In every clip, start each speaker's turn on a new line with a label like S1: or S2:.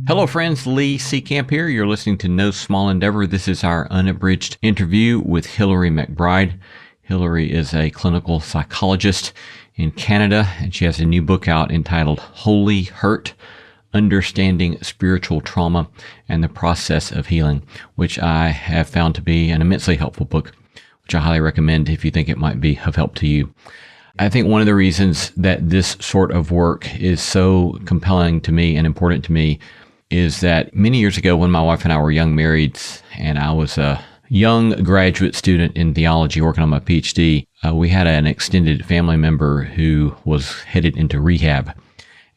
S1: Hello, friends. Lee Seacamp here. You're listening to No Small Endeavor. This is our unabridged interview with Hillary McBride. Hillary is a clinical psychologist in Canada, and she has a new book out entitled Holy Hurt: Understanding Spiritual Trauma and the Process of Healing, which I have found to be an immensely helpful book, which I highly recommend if you think it might be of help to you. I think one of the reasons that this sort of work is so compelling to me and important to me is that many years ago when my wife and I were young marrieds and I was a young graduate student in theology working on my PhD, we had an extended family member who was headed into rehab.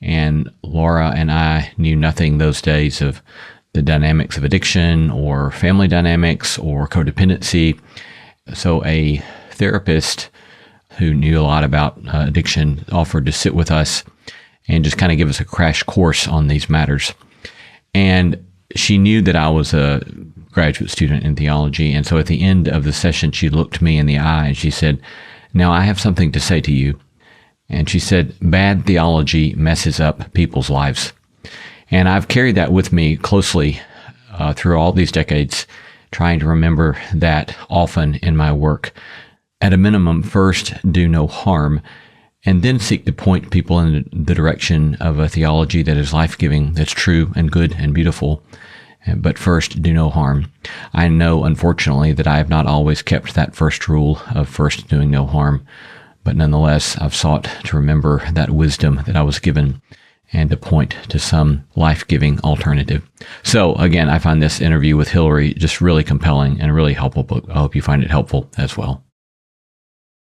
S1: And Laura and I knew nothing those days of the dynamics of addiction or family dynamics or codependency. So a therapist who knew a lot about addiction offered to sit with us and just kind of give us a crash course on these matters. And she knew that I was a graduate student in theology. And so at the end of the session, she looked me in the eye and she said, "Now I have something to say to you." And she said, "Bad theology messes up people's lives." And I've carried that with me closely through all these decades, trying to remember that often in my work. At a minimum, first, do no harm, and then seek to point people in the direction of a theology that is life-giving, that's true and good and beautiful. But first, do no harm. I know, unfortunately, that I have not always kept that first rule of first doing no harm, but nonetheless, I've sought to remember that wisdom that I was given and to point to some life-giving alternative. So again, I find this interview with Hillary just really compelling and a really helpful book. I hope you find it helpful as well.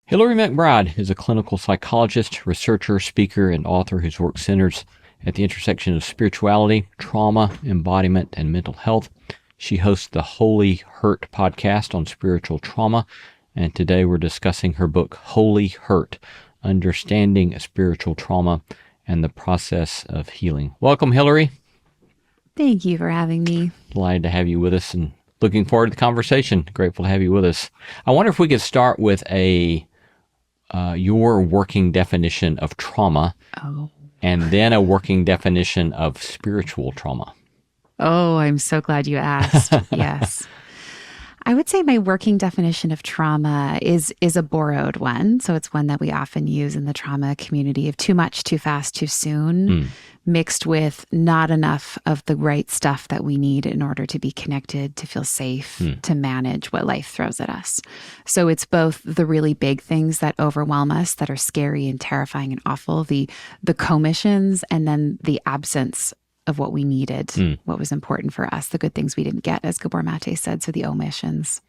S1: Hillary McBride is a clinical psychologist, researcher, speaker, and author whose work centers at the intersection of spirituality, trauma, embodiment, and mental health. She hosts the Holy Hurt podcast on spiritual trauma, and today we're discussing her book, Holy Hurt: Understanding Spiritual Trauma and the Process of Healing. Welcome, Hillary.
S2: Thank you for having me.
S1: Delighted to have you with us and looking forward to the conversation. Grateful to have you with us. I wonder if we could start with your working definition of trauma, and then a working definition of spiritual trauma.
S2: Oh, I'm so glad you asked. Yes. I would say my working definition of trauma is a borrowed one. So it's one that we often use in the trauma community of too much, too fast, too soon, mixed with not enough of the right stuff that we need in order to be connected, to feel safe, to manage what life throws at us. So it's both the really big things that overwhelm us, that are scary and terrifying and awful, the commissions, and then the absence of what we needed, what was important for us, the good things we didn't get, as Gabor Mate said, so the omissions.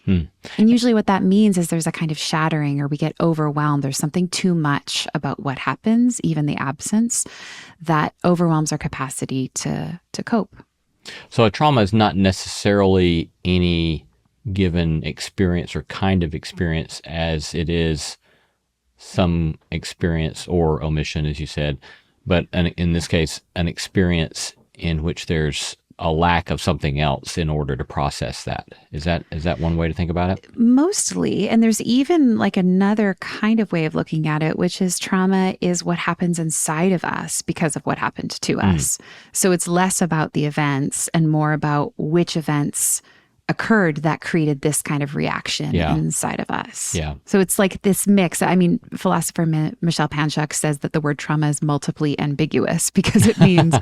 S2: And usually what that means is there's a kind of shattering, or we get overwhelmed. There's something too much about what happens, even the absence, that overwhelms our capacity to cope.
S1: So a trauma is not necessarily any given experience or kind of experience, as it is some experience or omission, as you said. But in this case, an experience in which there's a lack of something else in order to process that. Is that one way to think about it?
S2: Mostly. And there's even like another kind of way of looking at it, which is trauma is what happens inside of us because of what happened to us. So it's less about the events and more about which events occurred that created this kind of reaction inside of us.
S1: Yeah.
S2: So it's like this mix. I mean, philosopher Michelle Panchuk says that the word trauma is multiply ambiguous because it means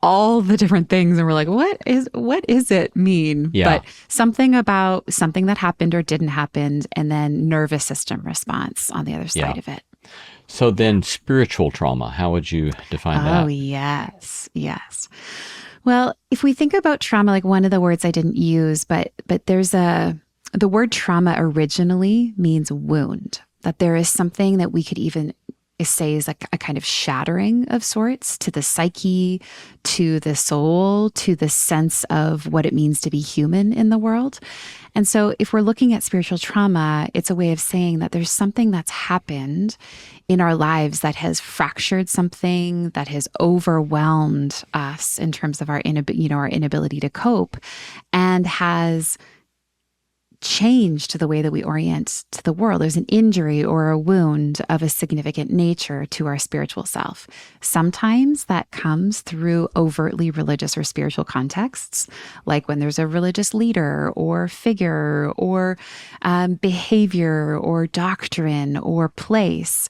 S2: all the different things. And we're like, what is it mean?
S1: Yeah.
S2: But something about something that happened or didn't happen, and then nervous system response on the other side of it.
S1: So then spiritual trauma, how would you define that?
S2: Oh, yes. Well, if we think about trauma, like one of the words I didn't use, but there's the word trauma originally means wound, that there is something that we could even say is like a kind of shattering of sorts to the psyche, to the soul, to the sense of what it means to be human in the world. And so if we're looking at spiritual trauma, it's a way of saying that there's something that's happened in our lives that has fractured something, that has overwhelmed us in terms of our inability to cope, and has change to the way that we orient to the world. There's an injury or a wound of a significant nature to our spiritual self. Sometimes that comes through overtly religious or spiritual contexts, like when there's a religious leader or figure or behavior or doctrine or place.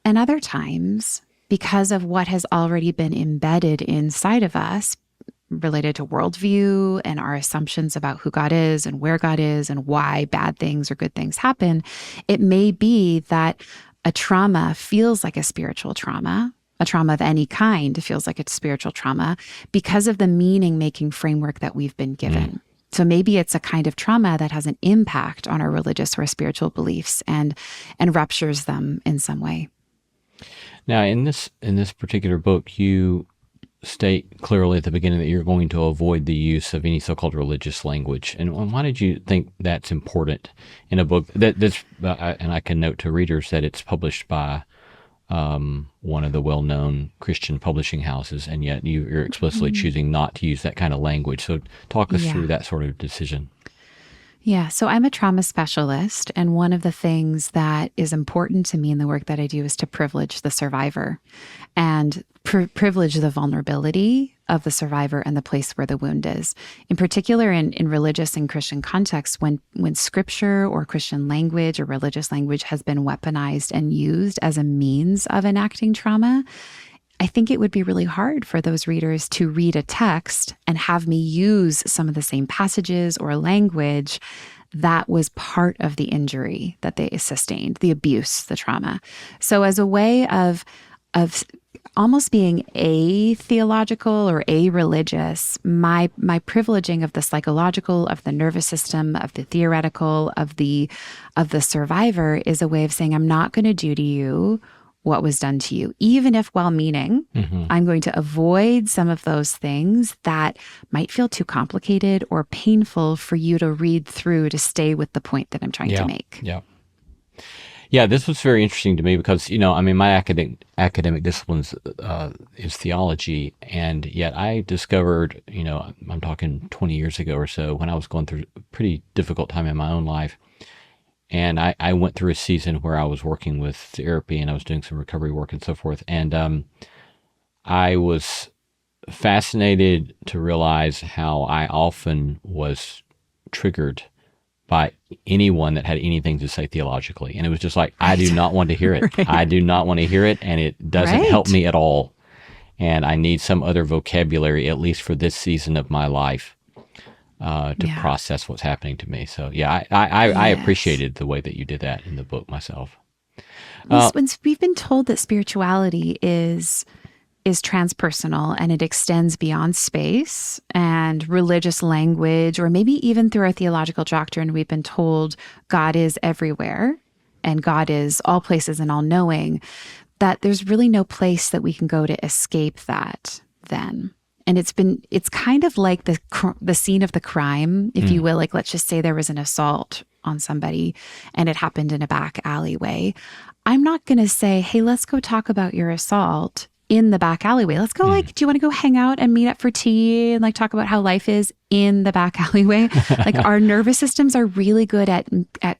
S2: And other times, because of what has already been embedded inside of us, related to worldview and our assumptions about who God is and where God is and why bad things or good things happen, it may be that a trauma feels like a spiritual trauma. A trauma of any kind feels like it's spiritual trauma because of the meaning-making framework that we've been given. So maybe it's a kind of trauma that has an impact on our religious or spiritual beliefs and ruptures them in some way.
S1: Now, in this particular book, you state clearly at the beginning that you're going to avoid the use of any so-called religious language. And why did you think that's important in a book that's and I can note to readers that it's published by one of the well-known Christian publishing houses, and yet you're explicitly choosing not to use that kind of language. So talk us through that sort of decision.
S2: Yeah, so I'm a trauma specialist, and one of the things that is important to me in the work that I do is to privilege the survivor and privilege the vulnerability of the survivor and the place where the wound is. In particular, in religious and Christian contexts, when scripture or Christian language or religious language has been weaponized and used as a means of enacting trauma, I think it would be really hard for those readers to read a text and have me use some of the same passages or language that was part of the injury that they sustained, the abuse, the trauma. So as a way of almost being a-theological or a-religious, my privileging of the psychological, of the nervous system, of the theoretical, of the survivor is a way of saying, I'm not going to do to you what was done to you, even if well-meaning. I'm going to avoid some of those things that might feel too complicated or painful for you to read through to stay with the point that I'm trying to make.
S1: Yeah, this was very interesting to me because, my academic disciplines is theology, and yet I discovered, I'm talking 20 years ago or so, when I was going through a pretty difficult time in my own life. And I went through a season where I was working with therapy and I was doing some recovery work and so forth. And I was fascinated to realize how I often was triggered by anyone that had anything to say theologically. And it was just like, I do not want to hear it. I do not want to hear it. And it doesn't help me at all. And I need some other vocabulary, at least for this season of my life. To process what's happening to me. So I appreciated the way that you did that in the book myself.
S2: When we've been told that spirituality is transpersonal and it extends beyond space and religious language, or maybe even through our theological doctrine, we've been told God is everywhere and God is all places and all knowing, that there's really no place that we can go to escape that then. And it's kind of like the scene of the crime, if you will. Like, let's just say there was an assault on somebody and it happened in a back alleyway. I'm not going to say, hey, let's go talk about your assault in the back alleyway. Let's go, do you want to go hang out and meet up for tea and talk about how life is in the back alleyway? Our nervous systems are really good at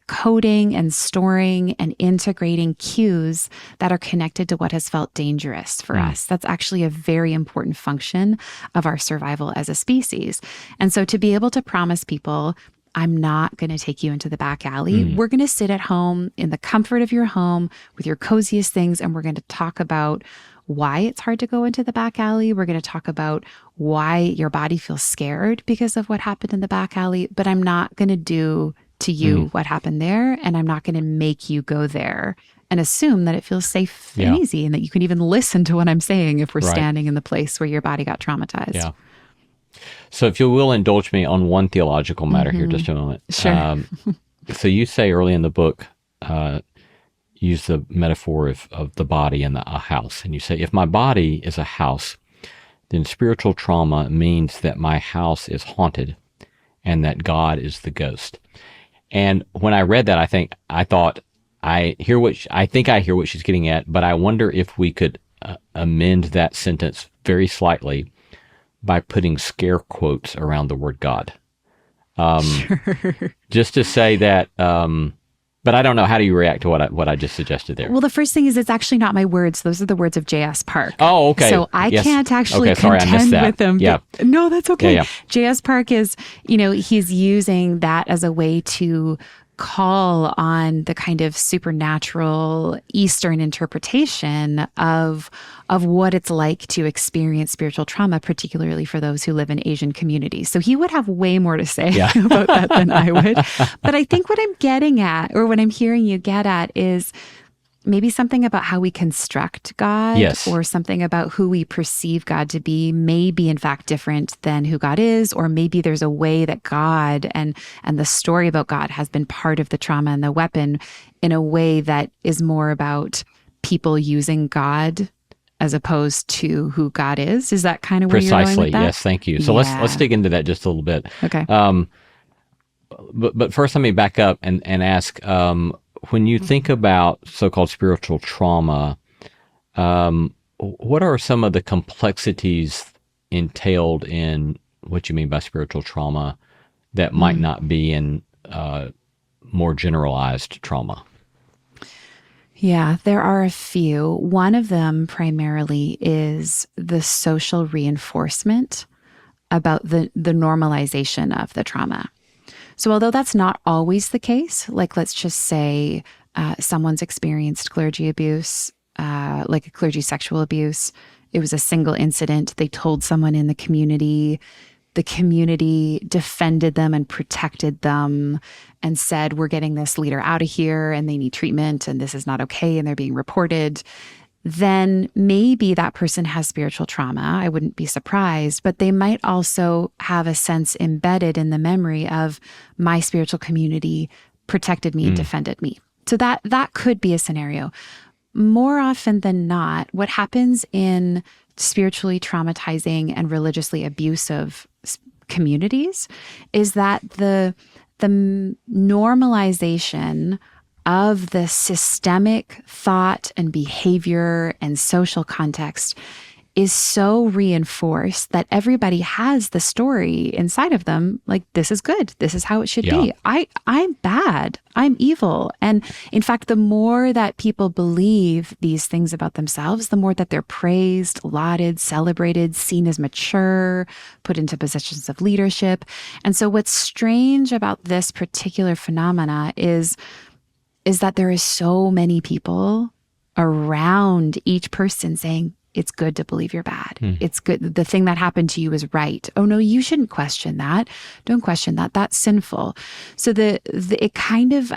S2: coding and storing and integrating cues that are connected to what has felt dangerous for us. That's actually a very important function of our survival as a species. And so to be able to promise people, I'm not going to take you into the back alley. We're going to sit at home in the comfort of your home with your coziest things, and we're going to talk about why it's hard to go into the back alley. We're going to talk about why your body feels scared because of what happened in the back alley, but I'm not going to do to you what happened there, and I'm not going to make you go there and assume that it feels safe and easy and that you can even listen to what I'm saying if we're standing in the place where your body got traumatized.
S1: Yeah. So if you will indulge me on one theological matter here just a moment.
S2: Sure.
S1: So you say early in the book, use the metaphor of the body and a house. And you say, if my body is a house, then spiritual trauma means that my house is haunted and that God is the ghost. And when I read that, I think I hear what she's getting at, but I wonder if we could amend that sentence very slightly by putting scare quotes around the word God.
S2: Sure.
S1: Just to say that, but I don't know. How do you react to what I just suggested there?
S2: Well, the first thing is it's actually not my words. Those are the words of J.S. Park.
S1: Oh, okay.
S2: So I can't actually
S1: sorry, I missed
S2: contend
S1: that.
S2: with him.
S1: Yeah.
S2: No, that's okay.
S1: Yeah.
S2: J.S. Park is, he's using that as a way to call on the kind of supernatural Eastern interpretation of what it's like to experience spiritual trauma, particularly for those who live in Asian communities. So he would have way more to say about that than I would. But I think what I'm getting at, or what I'm hearing you get at, is maybe something about how we construct God,
S1: Yes.
S2: or something about who we perceive God to be may be in fact different than who God is, or maybe there's a way that God and the story about God has been part of the trauma and the weapon in a way that is more about people using God as opposed to who God is. Is that kind of where you're going with that?
S1: Precisely. Yes. Thank you. So let's dig into that just a little bit.
S2: Okay.
S1: But first, let me back up and ask. When you think about so-called spiritual trauma, what are some of the complexities entailed in what you mean by spiritual trauma that might not be in more generalized trauma?
S2: Yeah, there are a few. One of them primarily is the social reinforcement about the normalization of the trauma. So although that's not always the case, like let's just say someone's experienced clergy abuse, like a clergy sexual abuse. It was a single incident. They told someone in the community defended them and protected them and said, we're getting this leader out of here and they need treatment and this is not okay and they're being reported. Then maybe that person has spiritual trauma. I wouldn't be surprised, but they might also have a sense embedded in the memory of my spiritual community protected me, defended me. So that could be a scenario. More often than not, what happens in spiritually traumatizing and religiously abusive communities is that the normalization of the systemic thought and behavior and social context is so reinforced that everybody has the story inside of them, like, this is good, this is how it should be. I'm bad, I'm evil. And in fact, the more that people believe these things about themselves, the more that they're praised, lauded, celebrated, seen as mature, put into positions of leadership. And so what's strange about this particular phenomena is that there is so many people around each person saying, it's good to believe you're bad. It's good. The thing that happened to you is right. Oh no, you shouldn't question that. Don't question that. That's sinful. So it kind of,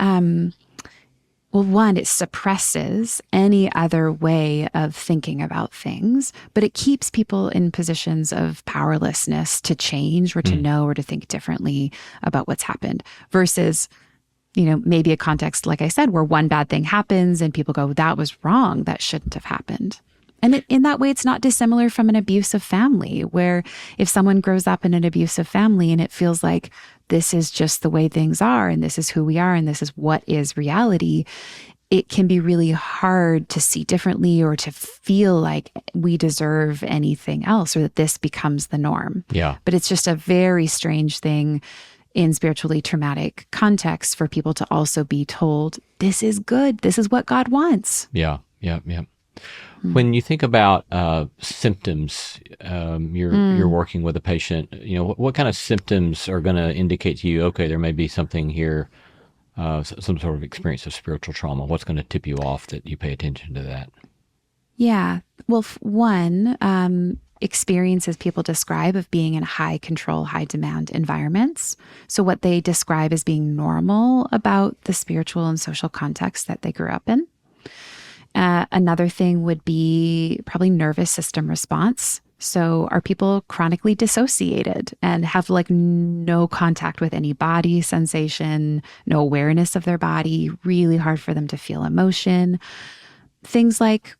S2: one, it suppresses any other way of thinking about things, but it keeps people in positions of powerlessness to change or to know or to think differently about what's happened versus, maybe a context, like I said, where one bad thing happens and people go, that was wrong. That shouldn't have happened. And in that way, it's not dissimilar from an abusive family, where if someone grows up in an abusive family and it feels like this is just the way things are and this is who we are and this is what is reality, it can be really hard to see differently or to feel like we deserve anything else or that this becomes the norm.
S1: Yeah.
S2: But it's just a very strange thing in spiritually traumatic contexts for people to also be told, this is good, this is what God wants.
S1: Yeah. When you think about symptoms, you're working with a patient, what kind of symptoms are going to indicate to you, okay, there may be something here, some sort of experience of spiritual trauma? What's going to tip you off that you pay attention to that?
S2: Yeah. Well, one, experiences people describe of being in high control, high demand environments. So what they describe as being normal about the spiritual and social context that they grew up in. Another thing would be probably nervous system response. So are people chronically dissociated and have like no contact with any body sensation, no awareness of their body, really hard for them to feel emotion. Things like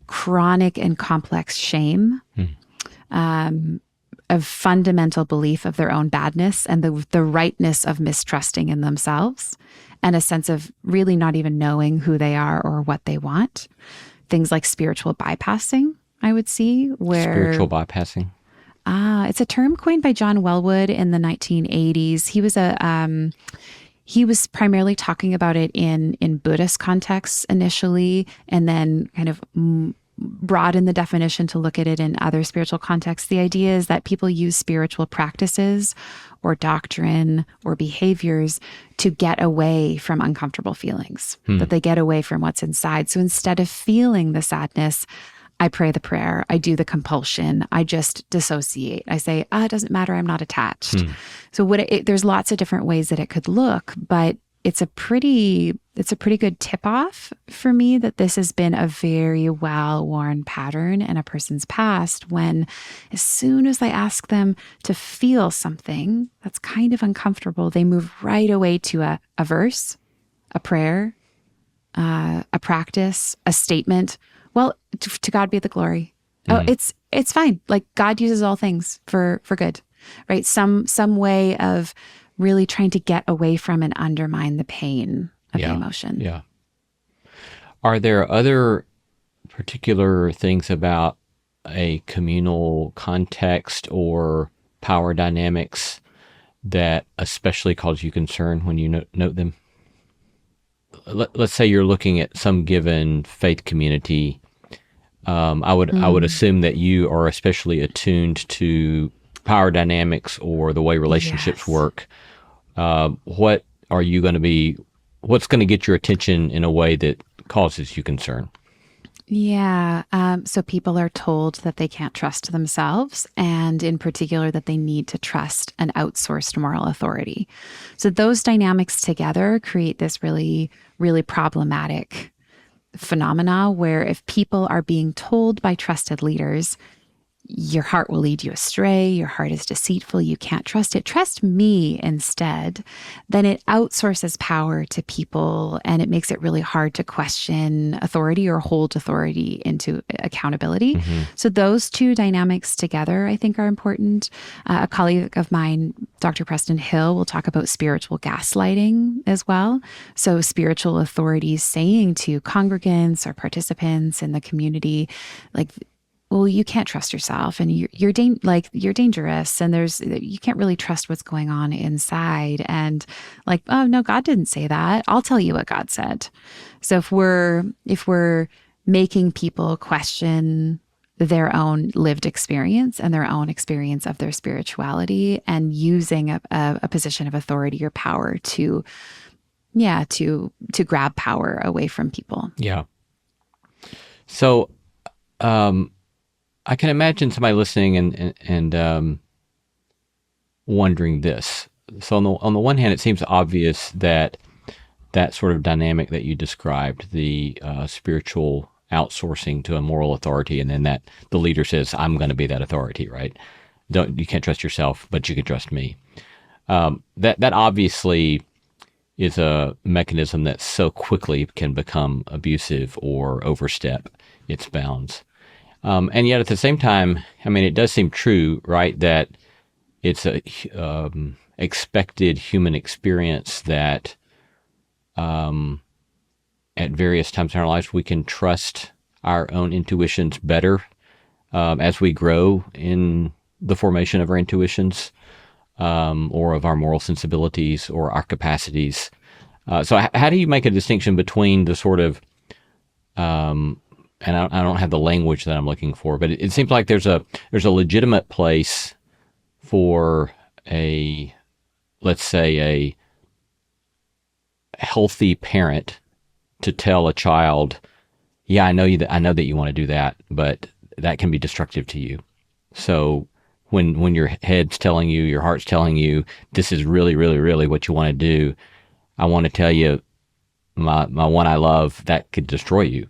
S2: chronic and complex shame, a fundamental belief of their own badness and the rightness of mistrusting in themselves, and a sense of really not even knowing who they are or what they want. Things like spiritual bypassing, I would see, where...
S1: Spiritual bypassing?
S2: It's a term coined by John Wellwood in the 1980s. He was primarily talking about it in Buddhist contexts initially, and then kind of broaden the definition to look at it in other spiritual contexts. The idea is that people use spiritual practices or doctrine or behaviors to get away from uncomfortable feelings, that they get away from what's inside. So instead of feeling the sadness, I pray the prayer, I do the compulsion, I just dissociate. I say, it doesn't matter, I'm not attached. So there's lots of different ways that it could look, but it's a pretty good tip off for me that this has been a very well-worn pattern in a person's past, when as soon as I ask them to feel something that's kind of uncomfortable, they move right away to a verse, a prayer, a practice, a statement. Well, to God be the glory. Oh, it's fine. Like, God uses all things for good, right? Some way of really trying to get away from and undermine the pain of the emotion.
S1: Yeah. Are there other particular things about a communal context or power dynamics that especially cause you concern when you note them? Let's say you're looking at some given faith community. I would assume that you are especially attuned to power dynamics or the way relationships work. What are you going to be? What's going to get your attention in a way that causes you concern?
S2: Yeah. So people are told that they can't trust themselves, and in particular that they need to trust an outsourced moral authority. So those dynamics together create this really, really problematic phenomena where if people are being told by trusted leaders, your heart will lead you astray, your heart is deceitful, you can't trust it, trust me instead, then it outsources power to people, and it makes it really hard to question authority or hold authority into accountability. So those two dynamics together, I think, are important. A colleague of mine, Dr. Preston Hill, will talk about spiritual gaslighting as well. So spiritual authorities saying to congregants or participants in the community, like, well, you can't trust yourself, and you're dangerous, and you can't really trust what's going on inside. And like, oh no, God didn't say that. I'll tell you what God said. So if we're making people question their own lived experience and their own experience of their spirituality, and using a position of authority or power to grab power away from people.
S1: Yeah. So, I can imagine somebody listening and wondering this. So on the one hand, it seems obvious that sort of dynamic that you described, the spiritual outsourcing to a moral authority, and then that the leader says, "I'm going to be that authority," right? You can't trust yourself, but you can trust me. That obviously is a mechanism that so quickly can become abusive or overstep its bounds. And yet at the same time, I mean, it does seem true, right, that it's a expected human experience that at various times in our lives we can trust our own intuitions better as we grow in the formation of our intuitions or of our moral sensibilities or our capacities. So how do you make a distinction between the sort of and I don't have the language that I'm looking for, but it seems like there's a legitimate place for let's say a healthy parent to tell a child, yeah, I know that you want to do that, but that can be destructive to you. So when your head's telling you, your heart's telling you, this is really, really, really what you want to do, I want to tell you, my one I love, that could destroy you.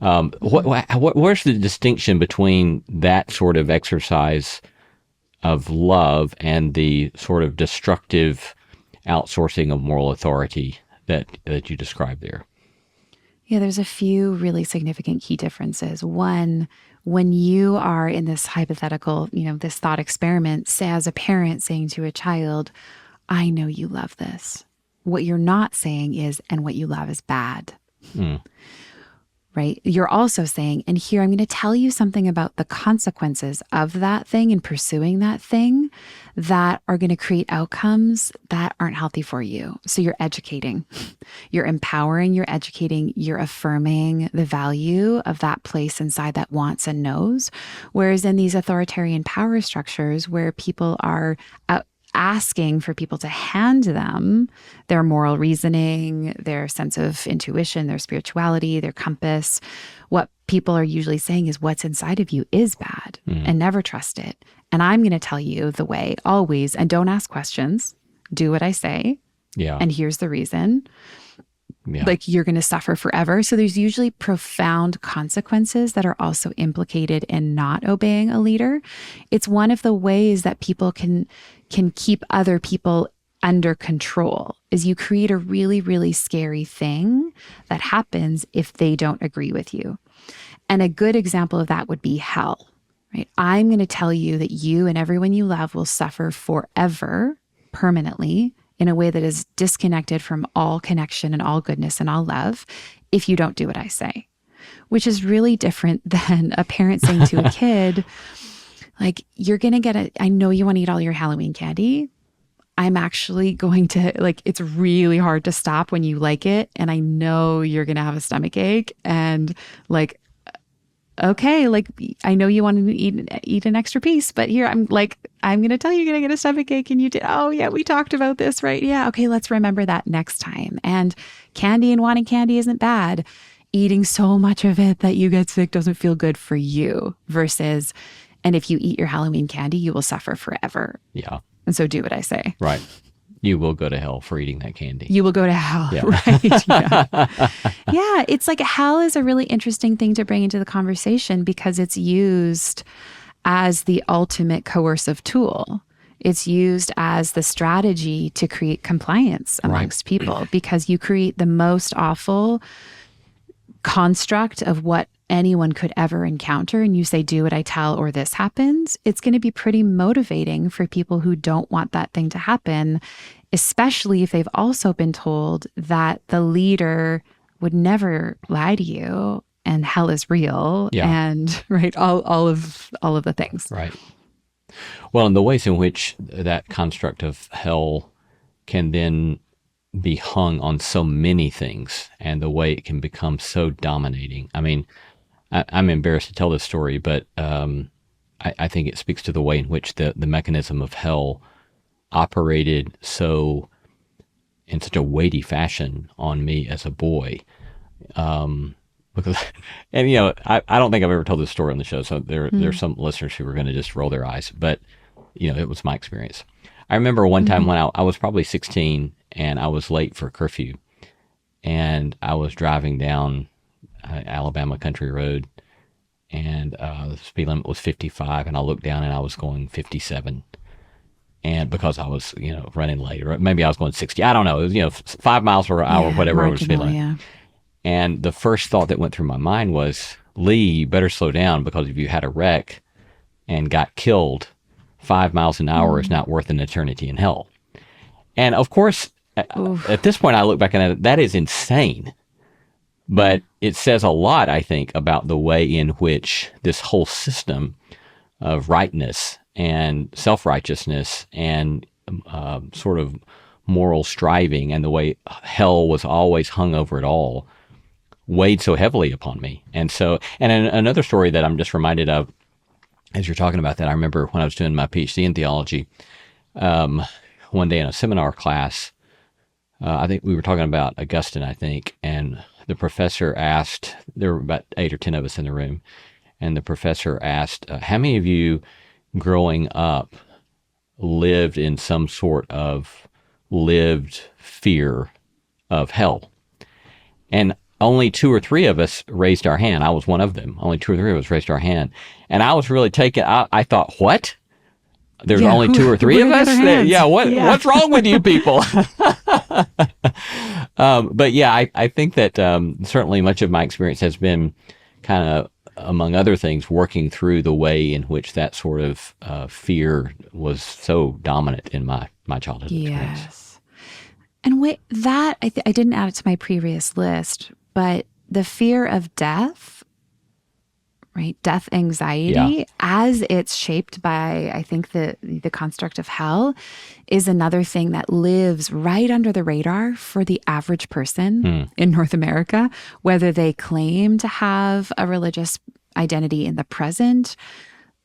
S1: Where's the distinction between that sort of exercise of love and the sort of destructive outsourcing of moral authority that you described there?
S2: Yeah, there's a few really significant key differences. One, when you are in this hypothetical, this thought experiment, say as a parent saying to a child, I know you love this. What you're not saying is, and what you love is bad. right? You're also saying, and here I'm going to tell you something about the consequences of that thing and pursuing that thing that are going to create outcomes that aren't healthy for you. So you're educating, you're empowering, you're educating, you're affirming the value of that place inside that wants and knows. Whereas in these authoritarian power structures where people are asking for people to hand them their moral reasoning, their sense of intuition, their spirituality, their compass, what people are usually saying is what's inside of you is bad and never trust it. And I'm going to tell you the way always, and don't ask questions. Do what I say.
S1: Yeah.
S2: And here's the reason.
S1: Yeah.
S2: Like you're going to suffer forever. So there's usually profound consequences that are also implicated in not obeying a leader. It's one of the ways that people can keep other people under control is you create a really, really scary thing that happens if they don't agree with you. And a good example of that would be hell, right? I'm going to tell you that you and everyone you love will suffer forever, permanently, in a way that is disconnected from all connection and all goodness and all love if you don't do what I say, which is really different than a parent saying to a kid, like, you're going to I know you want to eat all your Halloween candy. I'm actually going to, like, it's really hard to stop when you like it. And I know you're going to have a stomach ache and like, okay, like, I know you want to eat an extra piece, but here I'm going to tell you you're going to get a stomach ache and you did. Oh yeah, we talked about this, right? Yeah. Okay. Let's remember that next time. And candy and wanting candy isn't bad. Eating so much of it that you get sick doesn't feel good for you versus, and if you eat your Halloween candy, you will suffer forever.
S1: Yeah.
S2: And so do what I say.
S1: Right. You will go to hell for eating that candy.
S2: You will go to hell,
S1: yeah.
S2: Right? Yeah. Yeah, it's like hell is a really interesting thing to bring into the conversation because it's used as the ultimate coercive tool. It's used as the strategy to create compliance amongst people because you create the most awful construct of what anyone could ever encounter and you say, do what I tell or this happens, it's going to be pretty motivating for people who don't want that thing to happen, especially if they've also been told that the leader would never lie to you and hell is real and right, all of the things.
S1: Right. Well, and the ways in which that construct of hell can then be hung on so many things and the way it can become so dominating. I mean, I'm embarrassed to tell this story, but I think it speaks to the way in which the mechanism of hell operated in such a weighty fashion on me as a boy. Because, and you know, I don't think I've ever told this story on the show, so there's some listeners who are going to just roll their eyes, but you know, it was my experience. I remember one time when I was probably 16 and I was late for curfew, and I was driving down Alabama country road, and the speed limit was 55, and I looked down and I was going 57, and because I was, you know, running late, or maybe I was going 60, I don't know, it was, you know, 5 miles per hour, whatever over the speed limit. Yeah. And the first thought that went through my mind was, Lee, you better slow down, because if you had a wreck and got killed, 5 miles an hour is not worth an eternity in hell. And of course, at this point I look back and that is insane. But it says a lot, I think, about the way in which this whole system of rightness and self-righteousness and sort of moral striving and the way hell was always hung over it all weighed so heavily upon me. And so, and another story that I'm just reminded of as you're talking about that, I remember when I was doing my PhD in theology, one day in a seminar class, I think we were talking about Augustine, I think, and the professor asked, there were about 8 or 10 of us in the room, and the professor asked, how many of you growing up lived in some sort of lived fear of hell? And only 2 or 3 of us raised our hand. I was one of them. Only 2 or 3 of us raised our hand. And I was really taken, I thought, what? There's only 2 or 3 of us? What's wrong with you people? But yeah, I think that certainly much of my experience has been kind of, among other things, working through the way in which that sort of fear was so dominant in my childhood experience.
S2: Yes. And that, I didn't add it to my previous list, but the fear of death, right? Death anxiety, as it's shaped by, I think, the construct of hell, is another thing that lives right under the radar for the average person in North America, whether they claim to have a religious identity in the present.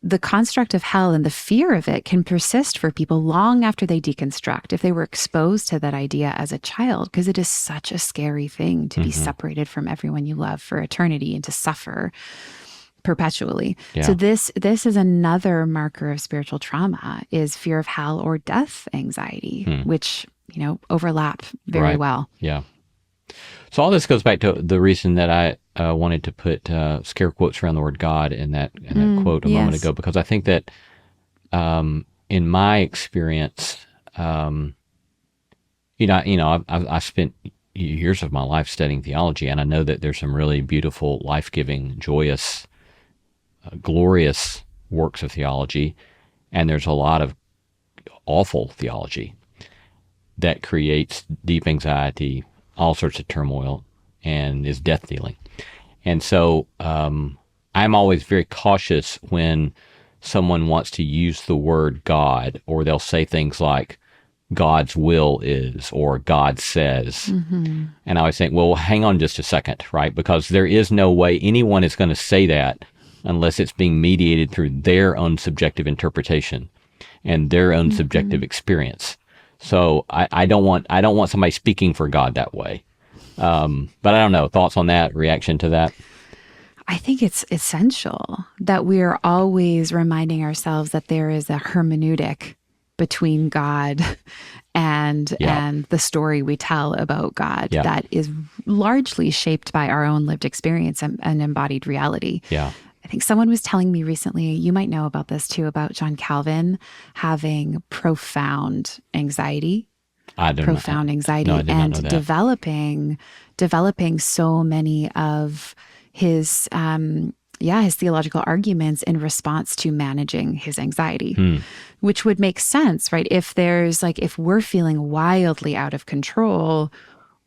S2: The construct of hell and the fear of it can persist for people long after they deconstruct, if they were exposed to that idea as a child, because it is such a scary thing to be separated from everyone you love for eternity and to suffer perpetually.
S1: Yeah.
S2: So this is another marker of spiritual trauma, is fear of hell or death anxiety, which, overlap very well.
S1: Yeah. So all this goes back to the reason that I wanted to put scare quotes around the word God in that quote a moment ago, because I think that in my experience, I spent years of my life studying theology, and I know that there's some really beautiful, life-giving, joyous, glorious works of theology, and there's a lot of awful theology that creates deep anxiety, all sorts of turmoil, and is death-dealing. And so I'm always very cautious when someone wants to use the word God, or they'll say things like, God's will is, or God says. And I always think, well, hang on just a second, right? Because there is no way anyone is going to say that unless it's being mediated through their own subjective interpretation and their own subjective experience. So I don't want somebody speaking for God that way. But I don't know, thoughts on that, reaction to that?
S2: I think it's essential that we're always reminding ourselves that there is a hermeneutic between God and the story we tell about God that is largely shaped by our own lived experience and embodied reality.
S1: Yeah.
S2: I think someone was telling me recently, you might know about this too, about John Calvin having profound anxiety. Profound anxiety,
S1: no, I did not know
S2: and developing so many of his his theological arguments in response to managing his anxiety, which would make sense, right? If we're feeling wildly out of control,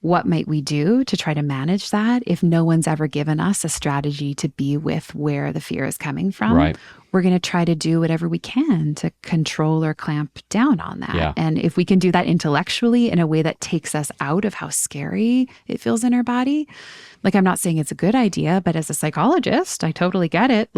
S2: what might we do to try to manage that if no one's ever given us a strategy to be with where the fear is coming from?
S1: Right.
S2: We're going to try to do whatever we can to control or clamp down on that.
S1: Yeah.
S2: And if we can do that intellectually in a way that takes us out of how scary it feels in our body, I'm not saying it's a good idea, but as a psychologist, I totally get it.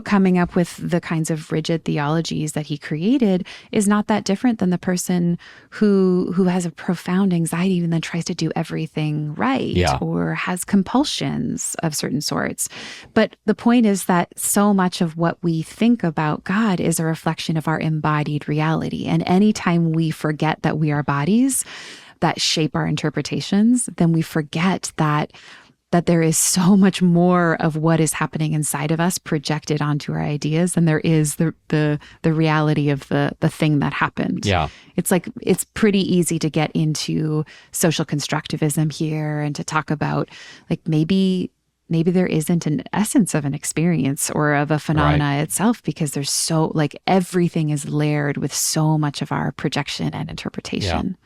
S2: Coming up with the kinds of rigid theologies that he created is not that different than the person who has a profound anxiety and then tries to do everything right or has compulsions of certain sorts. But the point is that so much of what we think about God is a reflection of our embodied reality. And anytime we forget that we are bodies that shape our interpretations, then we forget that there is so much more of what is happening inside of us projected onto our ideas than there is the reality of the thing that happened.
S1: Yeah.
S2: It's pretty easy to get into social constructivism here and to talk about maybe there isn't an essence of an experience or of a phenomena itself, because there's so everything is layered with so much of our projection and interpretation.
S1: Yeah.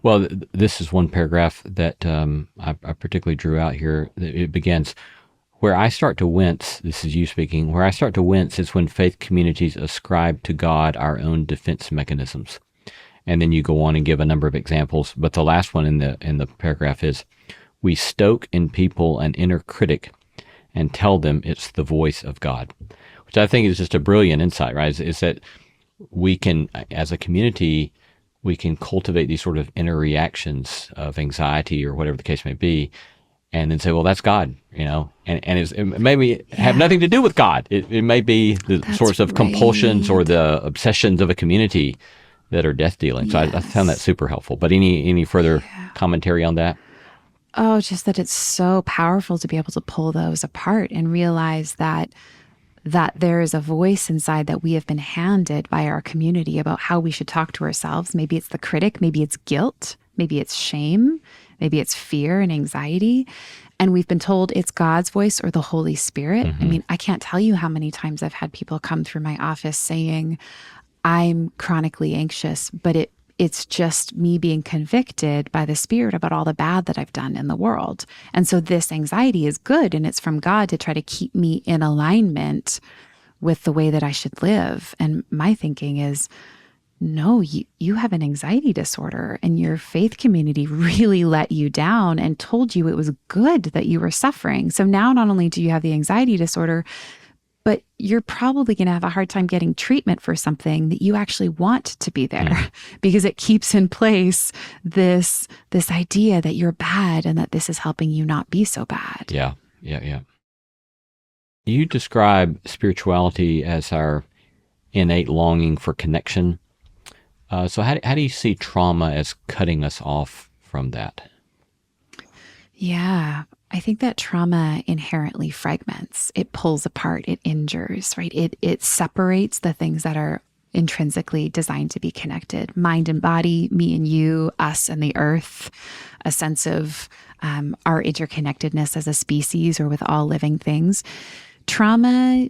S1: Well, this is one paragraph that I particularly drew out here. It begins, where I start to wince, this is you speaking, where I start to wince is when faith communities ascribe to God our own defense mechanisms. And then you go on and give a number of examples. But the last one in the paragraph is, we stoke in people an inner critic and tell them it's the voice of God, which I think is just a brilliant insight, right? Is that we can, as a community, we can cultivate these sort of inner reactions of anxiety or whatever the case may be, and then say, well, that's God, and it maybe have nothing to do with God. It may be the sorts of compulsions or the obsessions of a community that are death-dealing. So I found that super helpful. But any further commentary on that?
S2: Oh, just that it's so powerful to be able to pull those apart and realize that there is a voice inside that we have been handed by our community about how we should talk to ourselves. Maybe it's the critic, maybe it's guilt, maybe it's shame, maybe it's fear and anxiety. And we've been told it's God's voice or the Holy Spirit. I mean, I can't tell you how many times I've had people come through my office saying, I'm chronically anxious, but It's just me being convicted by the Spirit about all the bad that I've done in the world. And so this anxiety is good, and it's from God to try to keep me in alignment with the way that I should live. And my thinking is, no, you have an anxiety disorder, and your faith community really let you down and told you it was good that you were suffering. So now not only do you have the anxiety disorder, but you're probably going to have a hard time getting treatment for something that you actually want to be there, because it keeps in place this idea that you're bad and that this is helping you not be so bad.
S1: Yeah. You describe spirituality as our innate longing for connection. So how do you see trauma as cutting us off from that?
S2: Yeah, I think that trauma inherently fragments. It pulls apart, it injures, right? It separates the things that are intrinsically designed to be connected. Mind and body, me and you, us and the earth, a sense of our interconnectedness as a species or with all living things. Trauma,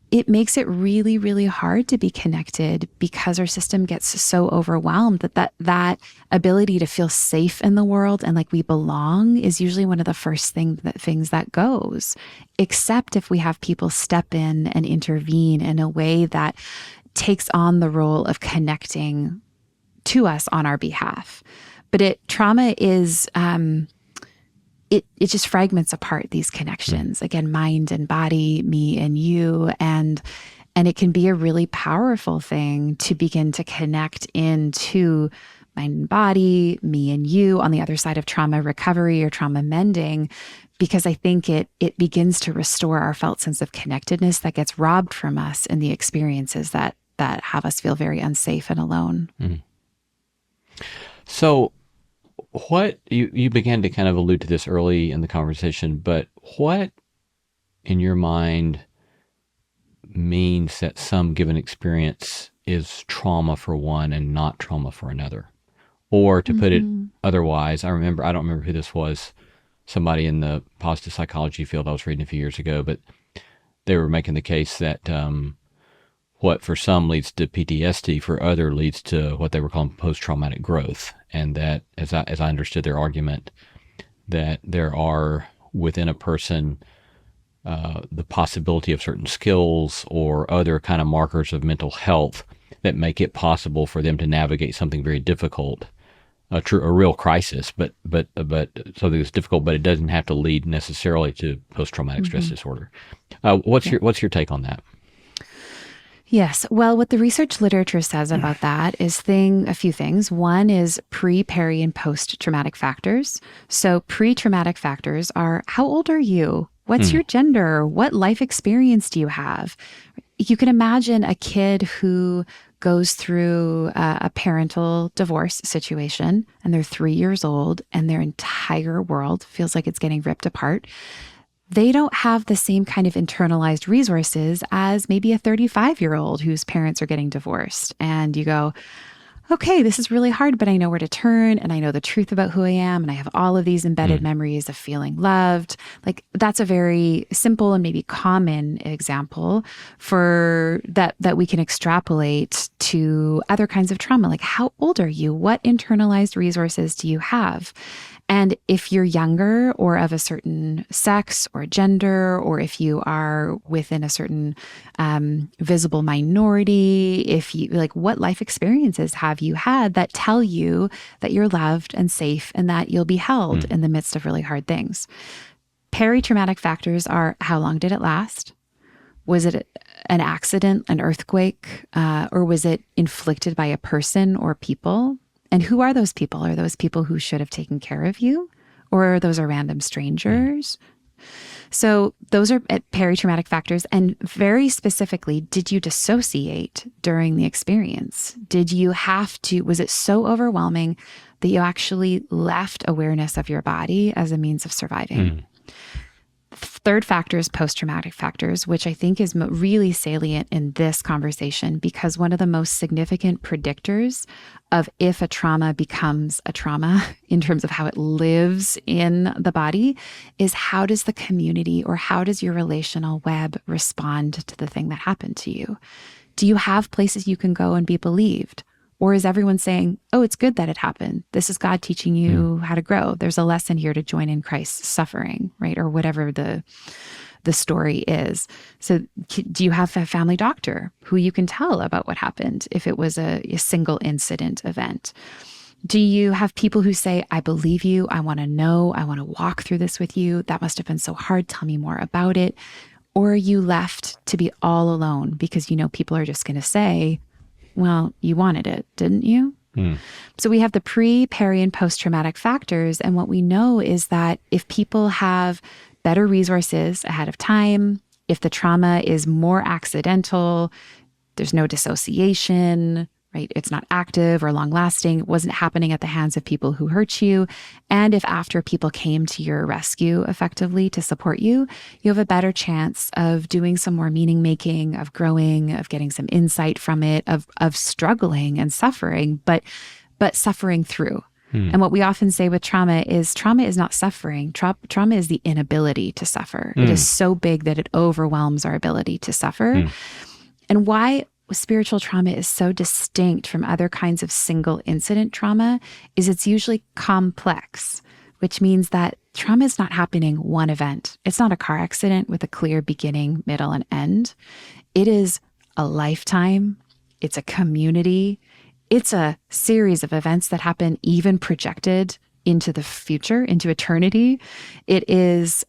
S2: it makes it really, really hard to be connected because our system gets so overwhelmed that ability to feel safe in the world and like we belong is usually one of the first things that goes, except if we have people step in and intervene in a way that takes on the role of connecting to us on our behalf. But trauma is, it just fragments apart these connections. Again, mind and body, me and you, and it can be a really powerful thing to begin to connect into mind and body, me and you on the other side of trauma recovery or trauma mending, because I think it begins to restore our felt sense of connectedness that gets robbed from us in the experiences that have us feel very unsafe and alone.
S1: So what you began to kind of allude to this early in the conversation, but what in your mind means that some given experience is trauma for one and not trauma for another? Or to put it otherwise, I don't remember who this was, somebody in the positive psychology field I was reading a few years ago, but they were making the case that what for some leads to PTSD, for other leads to what they were calling post-traumatic growth. And that, as I understood their argument, that there are within a person the possibility of certain skills or other kind of markers of mental health that make it possible for them to navigate something very difficult, a real crisis, but something that's difficult, but it doesn't have to lead necessarily to post-traumatic stress disorder. What's your take on that?
S2: Yes. Well, what the research literature says about that is a few things. One is pre, peri, and post-traumatic factors. So pre-traumatic factors are, how old are you? What's your gender? What life experience do you have? You can imagine a kid who goes through a parental divorce situation and they're 3 years old and their entire world feels like it's getting ripped apart. They don't have the same kind of internalized resources as maybe a 35-year-old whose parents are getting divorced. And you go, okay, this is really hard, but I know where to turn and I know the truth about who I am. And I have all of these embedded memories of feeling loved. Like that's a very simple and maybe common example for that we can extrapolate to other kinds of trauma. Like, how old are you? What internalized resources do you have? And if you're younger or of a certain sex or gender, or if you are within a certain visible minority, if you what life experiences have you had that tell you that you're loved and safe and that you'll be held in the midst of really hard things? Peri-traumatic factors are, how long did it last? Was it an accident, an earthquake, or was it inflicted by a person or people? And who are those people? Are those people who should have taken care of you? Or are those random strangers? So those are peri-traumatic factors. And very specifically, did you dissociate during the experience? Was it so overwhelming that you actually left awareness of your body as a means of surviving? Third factor is post-traumatic factors, which I think is really salient in this conversation, because one of the most significant predictors of if a trauma becomes a trauma in terms of how it lives in the body is, how does the community or how does your relational web respond to the thing that happened to you? Do you have places you can go and be believed? Or is everyone saying, oh, it's good that it happened. This is God teaching you how to grow. There's a lesson here to join in Christ's suffering, right? Or whatever the story is. So do you have a family doctor who you can tell about what happened if it was a single incident event? Do you have people who say, I believe you, I want to know, I want to walk through this with you. That must have been so hard. Tell me more about it. Or are you left to be all alone because you know people are just going to say, well, you wanted it, didn't you? So we have the pre, peri, and post-traumatic factors. And what we know is that if people have better resources ahead of time, if the trauma is more accidental, there's no dissociation, right? It's not active or long-lasting. It wasn't happening at the hands of people who hurt you. And if after people came to your rescue effectively to support you, you have a better chance of doing some more meaning-making, of growing, of getting some insight from it, of struggling and suffering, but suffering through. And what we often say with trauma is not suffering. Trauma is the inability to suffer. It is so big that it overwhelms our ability to suffer. And why spiritual trauma is so distinct from other kinds of single incident trauma is it's usually complex, which means that trauma is not happening one event. It's not a car accident with a clear beginning, middle, and end. It is a lifetime. It's a community. It's a series of events that happen even projected into the future, into eternity. It is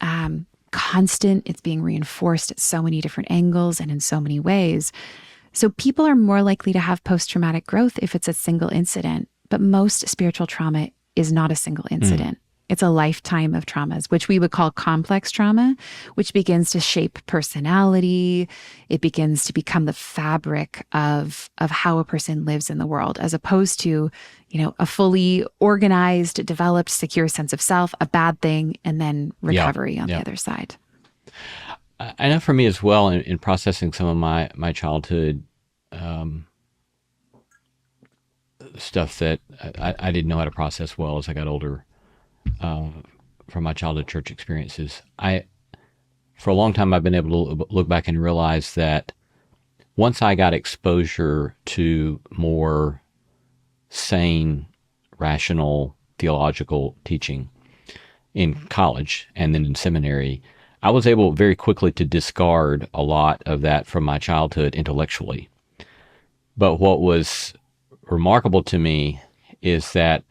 S2: constant. It's being reinforced at so many different angles and in so many ways. So people are more likely to have post-traumatic growth if it's a single incident, but most spiritual trauma is not a single incident. It's a lifetime of traumas, which we would call complex trauma, which begins to shape personality. It begins to become the fabric of how a person lives in the world, as opposed to, a fully organized, developed, secure sense of self, a bad thing, and then recovery on the other side.
S1: I know for me as well, in processing some of my childhood stuff that I didn't know how to process well as I got older, from my childhood church experiences. For a long time, I've been able to look back and realize that once I got exposure to more sane, rational, theological teaching in college and then in seminary, I was able very quickly to discard a lot of that from my childhood intellectually. But what was remarkable to me is that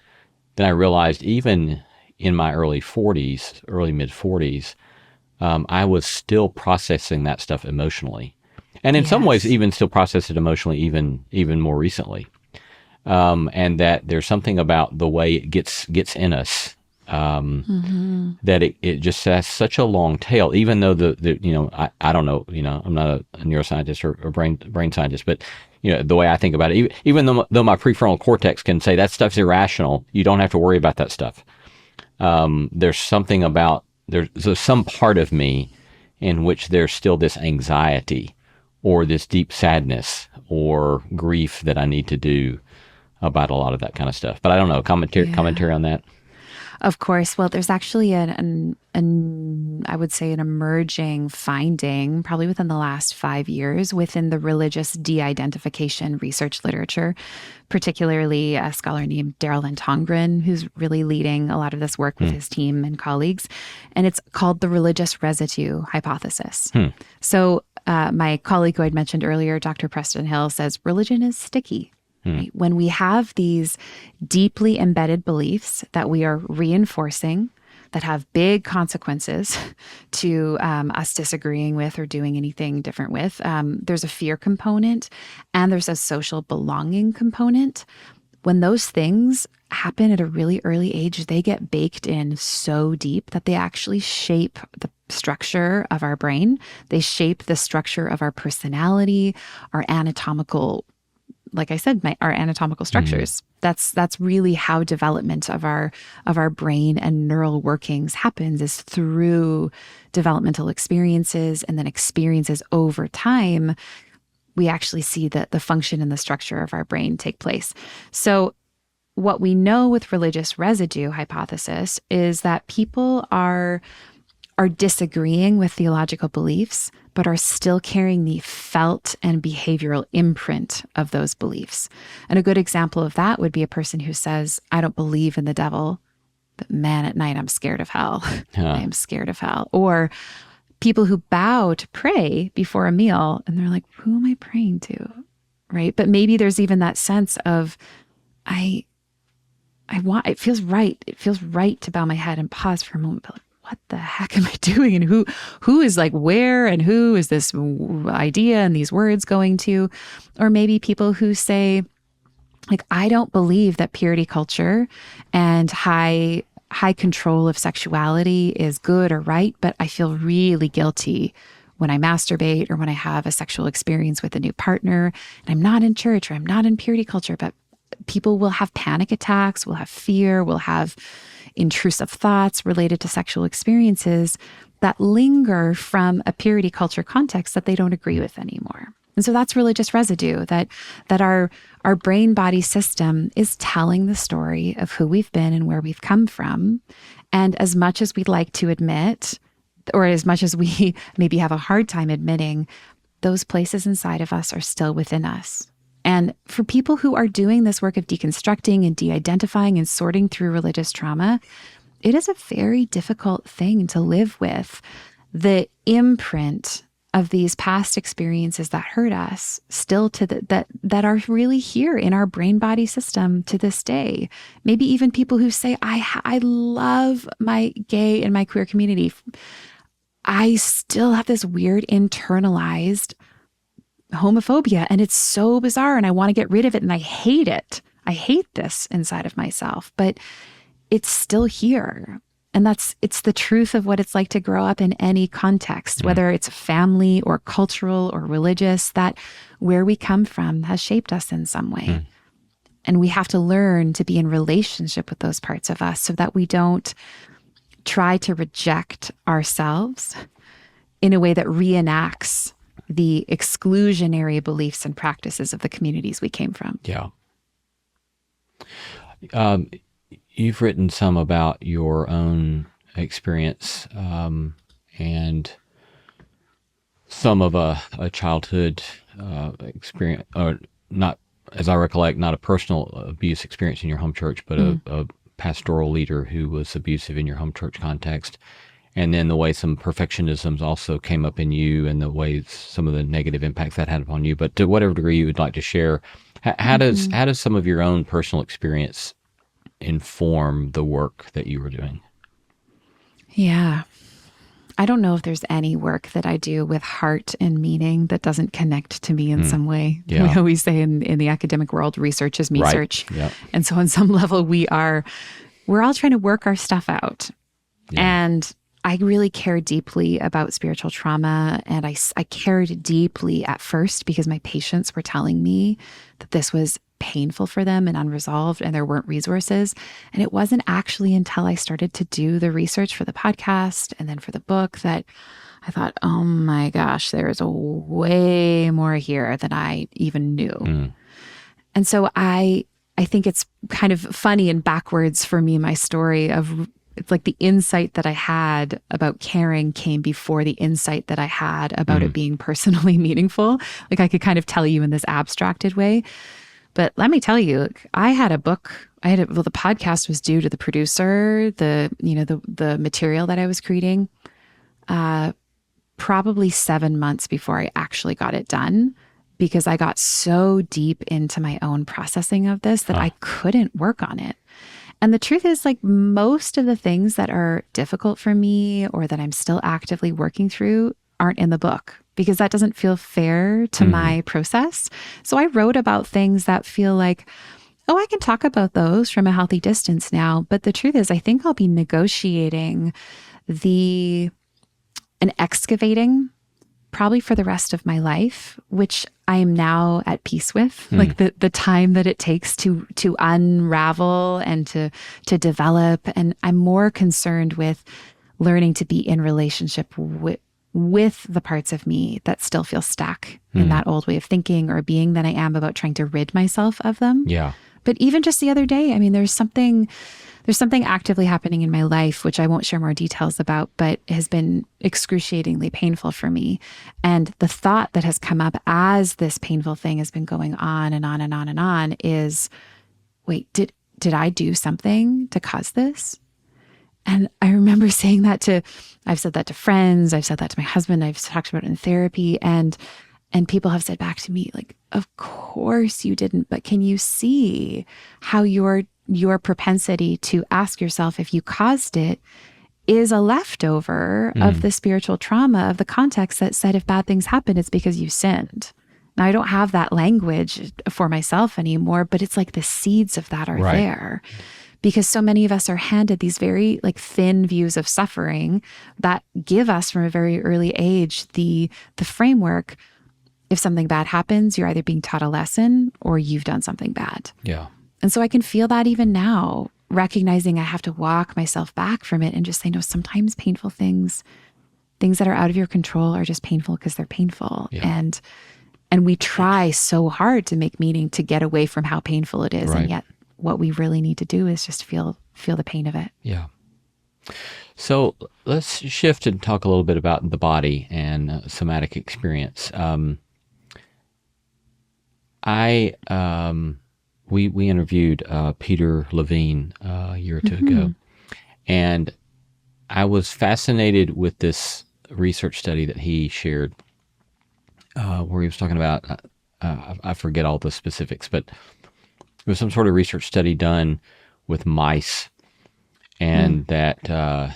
S1: then I realized even in my early mid 40s, I was still processing that stuff emotionally. And in some ways, even still process it emotionally, even more recently. And that there's something about the way it gets in us, that it just has such a long tail, even though I don't know, I'm not a neuroscientist or brain scientist, but the way I think about it, even though my prefrontal cortex can say that stuff's irrational, you don't have to worry about that stuff. There's something about, there's some part of me in which there's still this anxiety or this deep sadness or grief that I need to do about a lot of that kind of stuff. But I don't know, commentary on that?
S2: Of course. Well, there's actually I would say an emerging finding, probably within the last 5 years, within the religious de-identification research literature, particularly a scholar named Daryl Tongren, who's really leading a lot of this work with his team and colleagues. And it's called the religious residue hypothesis. So my colleague who I'd mentioned earlier, Dr. Preston Hill, says religion is sticky. Right? When we have these deeply embedded beliefs that we are reinforcing, that have big consequences to us disagreeing with or doing anything different with, there's a fear component and there's a social belonging component. When those things happen at a really early age, they get baked in so deep that they actually shape the structure of our brain. They shape the structure of our personality, our anatomical, like I said, our anatomical structures. That's really how development of our brain and neural workings happens, is through developmental experiences and then experiences over time. We actually see the function and the structure of our brain take place. So what we know with religious residue hypothesis is that people are are disagreeing with theological beliefs, but are still carrying the felt and behavioral imprint of those beliefs. And a good example of that would be a person who says, I don't believe in the devil, but man, at night I'm scared of hell. I am scared of hell. Or people who bow to pray before a meal and they're like, who am I praying to? Right? But maybe there's even that sense of, I want, it feels right. It feels right to bow my head and pause for a moment. But like, what the heck am I doing? And who is like where, and who is this idea and these words going to? Or maybe people who say, like, I don't believe that purity culture and high control of sexuality is good or right, but I feel really guilty when I masturbate or when I have a sexual experience with a new partner, and I'm not in church or I'm not in purity culture, but people will have panic attacks, will have fear, will have intrusive thoughts related to sexual experiences that linger from a purity culture context that they don't agree with anymore. And so that's religious residue, that our brain-body system is telling the story of who we've been and where we've come from. And as much as we'd like to admit, or as much as we maybe have a hard time admitting, those places inside of us are still within us. And for people who are doing this work of deconstructing and de-identifying and sorting through religious trauma, it is a very difficult thing to live with. The imprint of these past experiences that hurt us still that are really here in our brain-body system to this day. Maybe even people who say, I love my gay and my queer community. I still have this weird internalized homophobia, and it's so bizarre, and I want to get rid of it, and I hate it. I hate this inside of myself, but it's still here. And it's the truth of what it's like to grow up in any context, whether it's family or cultural or religious, that where we come from has shaped us in some way. And we have to learn to be in relationship with those parts of us so that we don't try to reject ourselves in a way that reenacts the exclusionary beliefs and practices of the communities we came from.
S1: Yeah. You've written some about your own experience and some of a childhood experience, or not, as I recollect, not a personal abuse experience in your home church, but a pastoral leader who was abusive in your home church context. And then the way some perfectionisms also came up in you, and the ways some of the negative impacts that had upon you. But to whatever degree you would like to share, how does some of your own personal experience inform the work that you were doing?
S2: Yeah. I don't know if there's any work that I do with heart and meaning that doesn't connect to me in some way. Yeah. We always say in the academic world, research is me search. Yep. And so on some level, we're all trying to work our stuff out. Yeah. And I really care deeply about spiritual trauma, and I cared deeply at first because my patients were telling me that this was painful for them and unresolved, and there weren't resources. And it wasn't actually until I started to do the research for the podcast and then for the book that I thought, oh my gosh, there's way more here than I even knew. And so I think it's kind of funny and backwards for me, my story of, it's like the insight that I had about caring came before the insight that I had about it being personally meaningful. Like I could kind of tell you in this abstracted way. But let me tell you, I had a book. The podcast was due to the producer, the material that I was creating, probably 7 months before I actually got it done, because I got so deep into my own processing of this that I couldn't work on it. And the truth is, like, most of the things that are difficult for me or that I'm still actively working through aren't in the book, because that doesn't feel fair to my process. So I wrote about things that feel like, oh, I can talk about those from a healthy distance now. But the truth is, I think I'll be negotiating and excavating probably for the rest of my life, which I am now at peace with. Like the time that it takes to unravel and to develop. And I'm more concerned with learning to be in relationship with the parts of me that still feel stuck in that old way of thinking or being than I am about trying to rid myself of them. Yeah. But even just the other day, I mean, there's something actively happening in my life, which I won't share more details about, but has been excruciatingly painful for me. And the thought that has come up as this painful thing has been going on and on and on and on is, wait, did I do something to cause this? And I remember saying I've said that to friends, I've said that to my husband, I've talked about it in therapy, and people have said back to me, like, of course you didn't, but can you see how your propensity to ask yourself if you caused it is a leftover of the spiritual trauma of the context that said if bad things happen, it's because you sinned. Now, I don't have that language for myself anymore, but it's like the seeds of that are there. Because so many of us are handed these very like thin views of suffering that give us from a very early age the framework. If something bad happens, you're either being taught a lesson or you've done something bad.
S1: Yeah.
S2: And so I can feel that even now, recognizing I have to walk myself back from it and just say, no, sometimes painful things that are out of your control are just painful because they're painful.
S1: Yeah.
S2: And we try so hard to make meaning to get away from how painful it is.
S1: Right.
S2: And yet what we really need to do is just feel the pain of it.
S1: Yeah. So let's shift and talk a little bit about the body and somatic experience. We interviewed Peter Levine a year or two ago, and I was fascinated with this research study that he shared, where he was talking about, I forget all the specifics, but it was some sort of research study done with mice, and that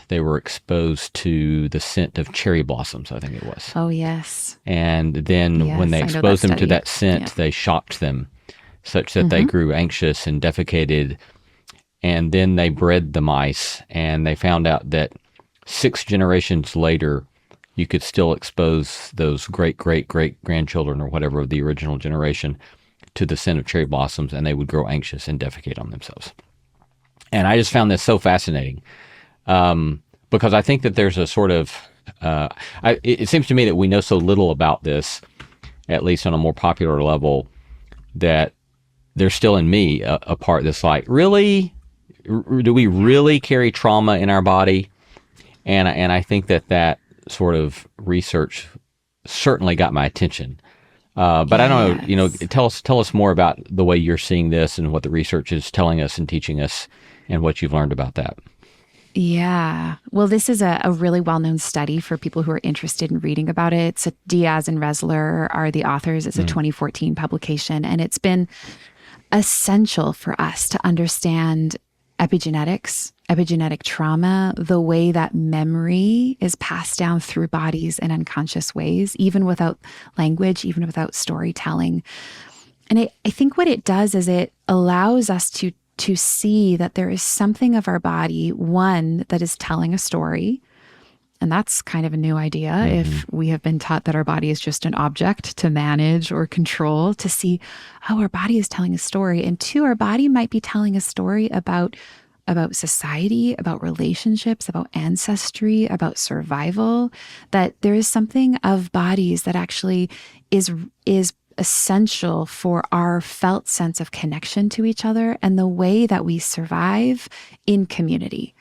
S1: they were exposed to the scent of cherry blossoms, I think it was.
S2: Oh, yes.
S1: And then when they exposed them to that scent, they shocked them such that they grew anxious and defecated. And then they bred the mice, and they found out that 6 generations later, you could still expose those great-great-great-grandchildren or whatever of the original generation to the scent of cherry blossoms, and they would grow anxious and defecate on themselves. And I just found this so fascinating, because I think that there's a sort of, it seems to me that we know so little about this, at least on a more popular level, that there's still in me a part that's like, really? Do we really carry trauma in our body? And I think that sort of research certainly got my attention. But I don't know, tell us more about the way you're seeing this and what the research is telling us and teaching us and what you've learned about that.
S2: Yeah. Well, this is a really well-known study for people who are interested in reading about it. So Diaz and Resler are the authors. It's a 2014 publication, and it's been essential for us to understand epigenetics, epigenetic trauma, the way that memory is passed down through bodies in unconscious ways, even without language, even without storytelling. And I think what it does is it allows us to see that there is something of our body, one, that is telling a story. And that's kind of a new idea. If we have been taught that our body is just an object to manage or control, to see, oh, our body is telling a story. And 2, our body might be telling a story about society, about relationships, about ancestry, about survival, that there is something of bodies that actually is essential for our felt sense of connection to each other and the way that we survive in community.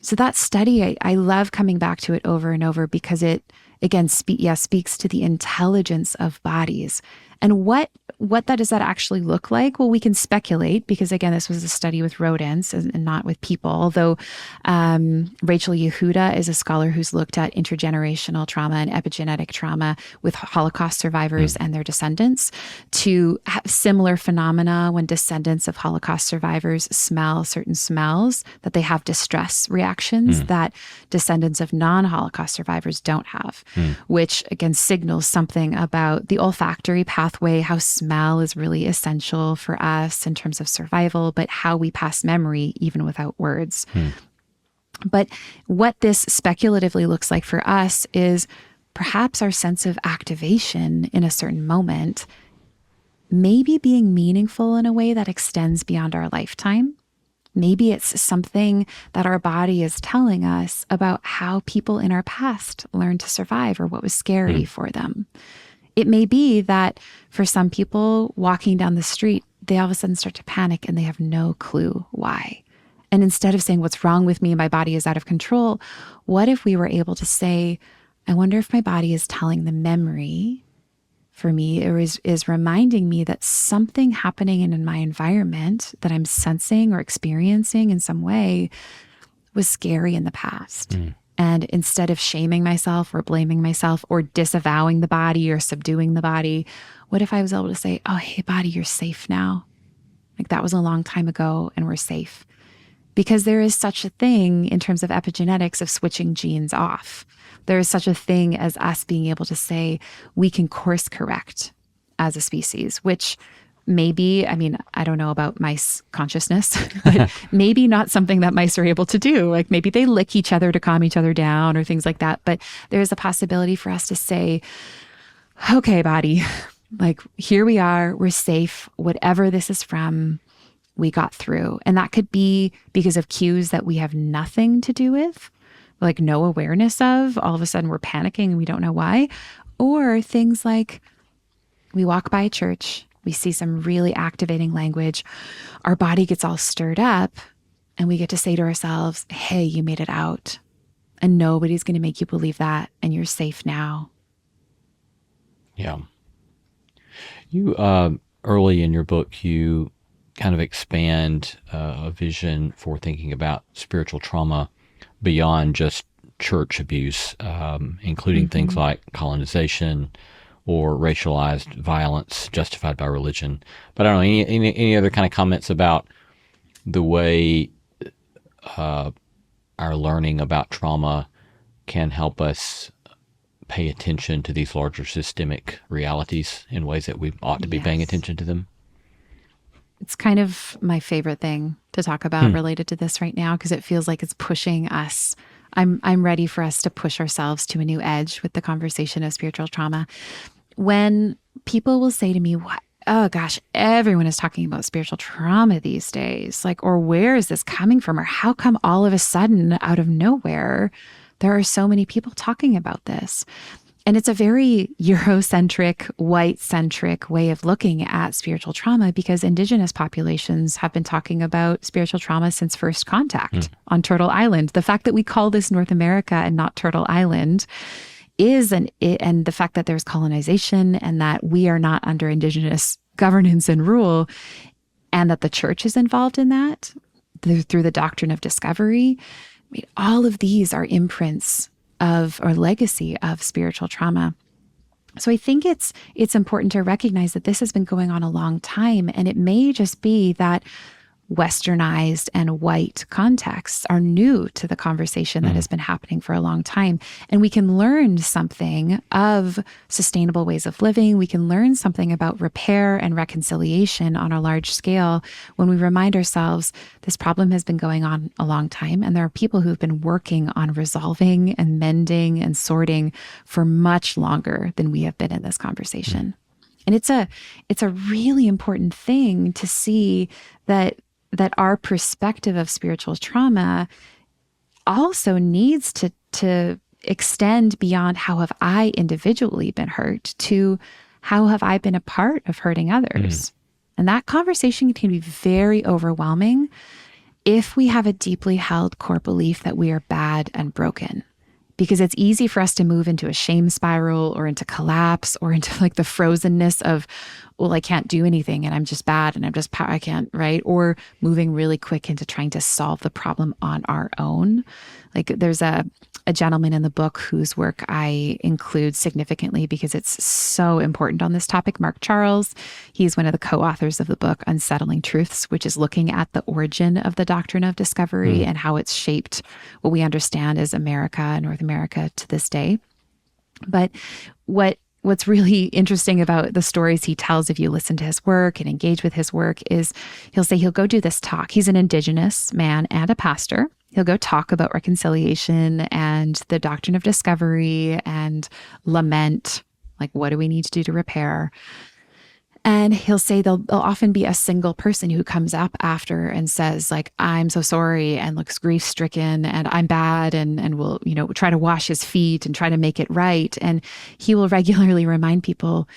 S2: So that study, I love coming back to it over and over because it, again, speaks to the intelligence of bodies. And what does that actually look like? Well, we can speculate because, again, this was a study with rodents and not with people. Although Rachel Yehuda is a scholar who's looked at intergenerational trauma and epigenetic trauma with Holocaust survivors and their descendants to have similar phenomena when descendants of Holocaust survivors smell certain smells, that they have distress reactions that descendants of non-Holocaust survivors don't have, which, again, signals something about the olfactory pathway, how smell is really essential for us in terms of survival, but how we pass memory even without words. But what this speculatively looks like for us is perhaps our sense of activation in a certain moment, maybe being meaningful in a way that extends beyond our lifetime. Maybe it's something that our body is telling us about how people in our past learned to survive or what was scary for them. It may be that for some people, walking down the street they all of a sudden start to panic and they have no clue why. And instead of saying, what's wrong with me? My body is out of control. What if we were able to say, I wonder if my body is telling the memory for me, or is reminding me that something happening in my environment that I'm sensing or experiencing in some way was scary in the past. And instead of shaming myself or blaming myself or disavowing the body or subduing the body, what if I was able to say, oh, hey, body, you're safe now. Like that was a long time ago and we're safe. Because there is such a thing in terms of epigenetics of switching genes off. There is such a thing as us being able to say we can course correct as a species, which maybe, I mean, I don't know about mice consciousness, but maybe not something that mice are able to do. Like maybe they lick each other to calm each other down or things like that. But there's a possibility for us to say, okay, body, like here we are, we're safe, whatever this is from, we got through. And that could be because of cues that we have nothing to do with, like no awareness of. All of a sudden we're panicking and we don't know why. Or things like we walk by a church, we see some really activating language, our body gets all stirred up, and we get to say to ourselves, hey, you made it out. And nobody's going to make you believe that. And you're safe now.
S1: Yeah. You, early in your book, you kind of expand a vision for thinking about spiritual trauma beyond just church abuse, including things like colonization or racialized violence justified by religion. But I don't know, any other kind of comments about the way our learning about trauma can help us pay attention to these larger systemic realities in ways that we ought to be paying attention to them?
S2: It's kind of my favorite thing to talk about related to this right now, because it feels like it's pushing us. I'm ready for us to push ourselves to a new edge with the conversation of spiritual trauma. When people will say to me, "What? Oh gosh, everyone is talking about spiritual trauma these days. Like, or where is this coming from? Or how come all of a sudden out of nowhere, there are so many people talking about this?" And it's a very Eurocentric, white-centric way of looking at spiritual trauma, because Indigenous populations have been talking about spiritual trauma since first contact on Turtle Island. The fact that we call this North America and not Turtle Island and the fact that there's colonization and that we are not under Indigenous governance and rule, and that the church is involved in that through the doctrine of discovery. I mean, all of these are imprints of or legacy of spiritual trauma. So I think it's important to recognize that this has been going on a long time, and it may just be that Westernized and white contexts are new to the conversation that has been happening for a long time. And we can learn something of sustainable ways of living. We can learn something about repair and reconciliation on a large scale when we remind ourselves this problem has been going on a long time. And there are people who've been working on resolving and mending and sorting for much longer than we have been in this conversation. And it's a really important thing to see that our perspective of spiritual trauma also needs to extend beyond how have I individually been hurt to how have I been a part of hurting others. And that conversation can be very overwhelming if we have a deeply held core belief that we are bad and broken. Because it's easy for us to move into a shame spiral or into collapse or into like the frozenness of, well, I can't do anything and I'm just bad and I can't, right? Or moving really quick into trying to solve the problem on our own. Like there's a gentleman in the book whose work I include significantly because it's so important on this topic, Mark Charles. He's one of the co-authors of the book Unsettling Truths, which is looking at the origin of the doctrine of discovery and how it's shaped what we understand as America and North America to this day. But what's really interesting about the stories he tells, if you listen to his work and engage with his work, is he'll say he'll go do this talk. He's an Indigenous man and a pastor. He'll go talk about reconciliation and the doctrine of discovery and lament, like what do we need to do to repair? And he'll say there'll often be a single person who comes up after and says like, I'm so sorry, and looks grief stricken and I'm bad and will, try to wash his feet and try to make it right. And he will regularly remind people,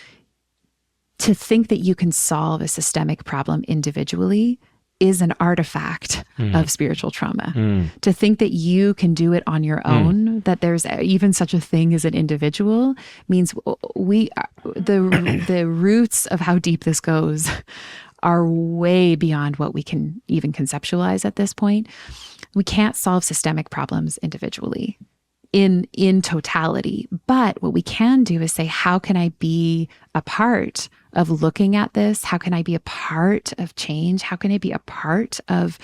S2: to think that you can solve a systemic problem individually is an artifact of spiritual trauma. To think that you can do it on your own, that there's even such a thing as an individual, means the roots of how deep this goes are way beyond what we can even conceptualize at this point. We can't solve systemic problems individually in totality. But what we can do is say, how can I be a part of looking at this? How can I be a part of change? How can I be a part of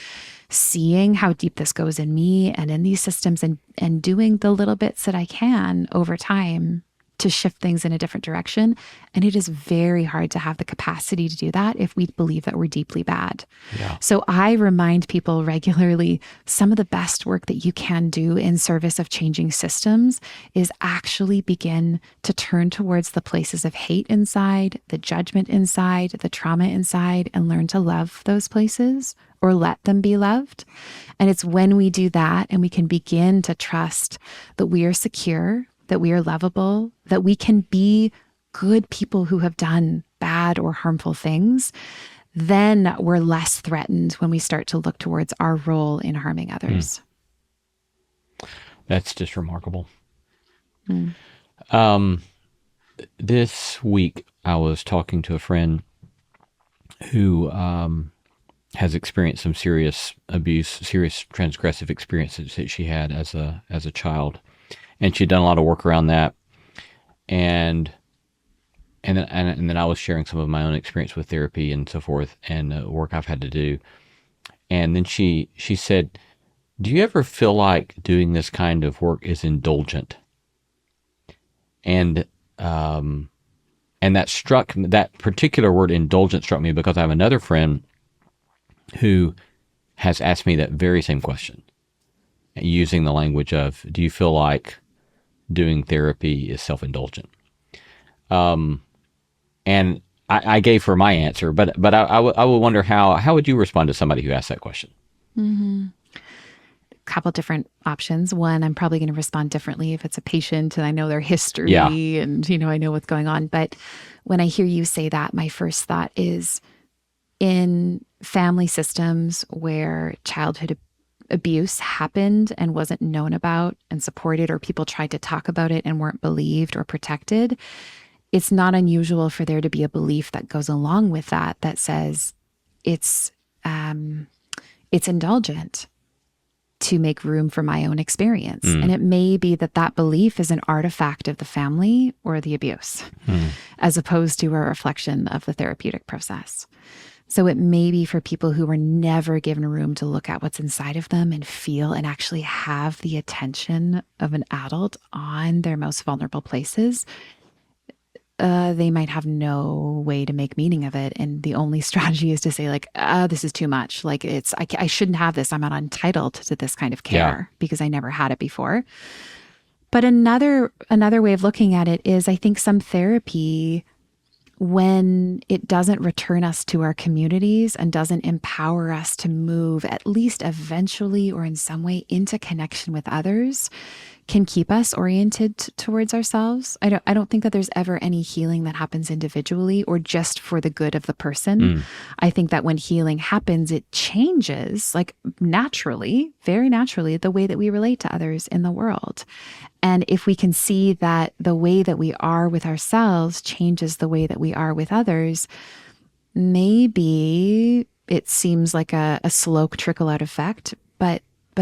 S2: seeing how deep this goes in me and in these systems, and doing the little bits that I can over time to shift things in a different direction? And it is very hard to have the capacity to do that if we believe that we're deeply bad.
S1: Yeah.
S2: So I remind people regularly, some of the best work that you can do in service of changing systems is actually begin to turn towards the places of hate inside, the judgment inside, the trauma inside, and learn to love those places, or let them be loved. And it's when we do that and we can begin to trust that we are secure, that we are lovable, that we can be good people who have done bad or harmful things, then we're less threatened when we start to look towards our role in harming others.
S1: That's just remarkable. This week, I was talking to a friend who has experienced some serious abuse, serious transgressive experiences that she had as a child. And she'd done a lot of work around that, and then I was sharing some of my own experience with therapy and so forth, and work I've had to do. And then she said, "Do you ever feel like doing this kind of work is indulgent?" And that particular word indulgent struck me because I have another friend who has asked me that very same question, using the language of, "Do you feel like doing therapy is self-indulgent?" And I gave her my answer, but I would wonder how would you respond to somebody who asked that question?
S2: A couple different options. One, I'm probably going to respond differently if it's a patient and I know their history and, I know what's going on. But when I hear you say that, my first thought is, in family systems where childhood abuse happened and wasn't known about and supported, or people tried to talk about it and weren't believed or protected, it's not unusual for there to be a belief that goes along with that says it's indulgent to make room for my own experience. And it may be that belief is an artifact of the family or the abuse, as opposed to a reflection of the therapeutic process. So it may be for people who were never given room to look at what's inside of them and feel and actually have the attention of an adult on their most vulnerable places. They might have no way to make meaning of it. And the only strategy is to say, like, this is too much. Like, I shouldn't have this. I'm not entitled to this kind of care because I never had it before. But another way of looking at it is, I think some therapy, when it doesn't return us to our communities and doesn't empower us to move, at least eventually or in some way, into connection with others, can keep us oriented towards ourselves. I don't think that there's ever any healing that happens individually or just for the good of the person. I think that when healing happens, it changes, like, naturally, very naturally, the way that we relate to others in the world. And if we can see that the way that we are with ourselves changes the way that we are with others, maybe it seems like a slow trickle-out effect, but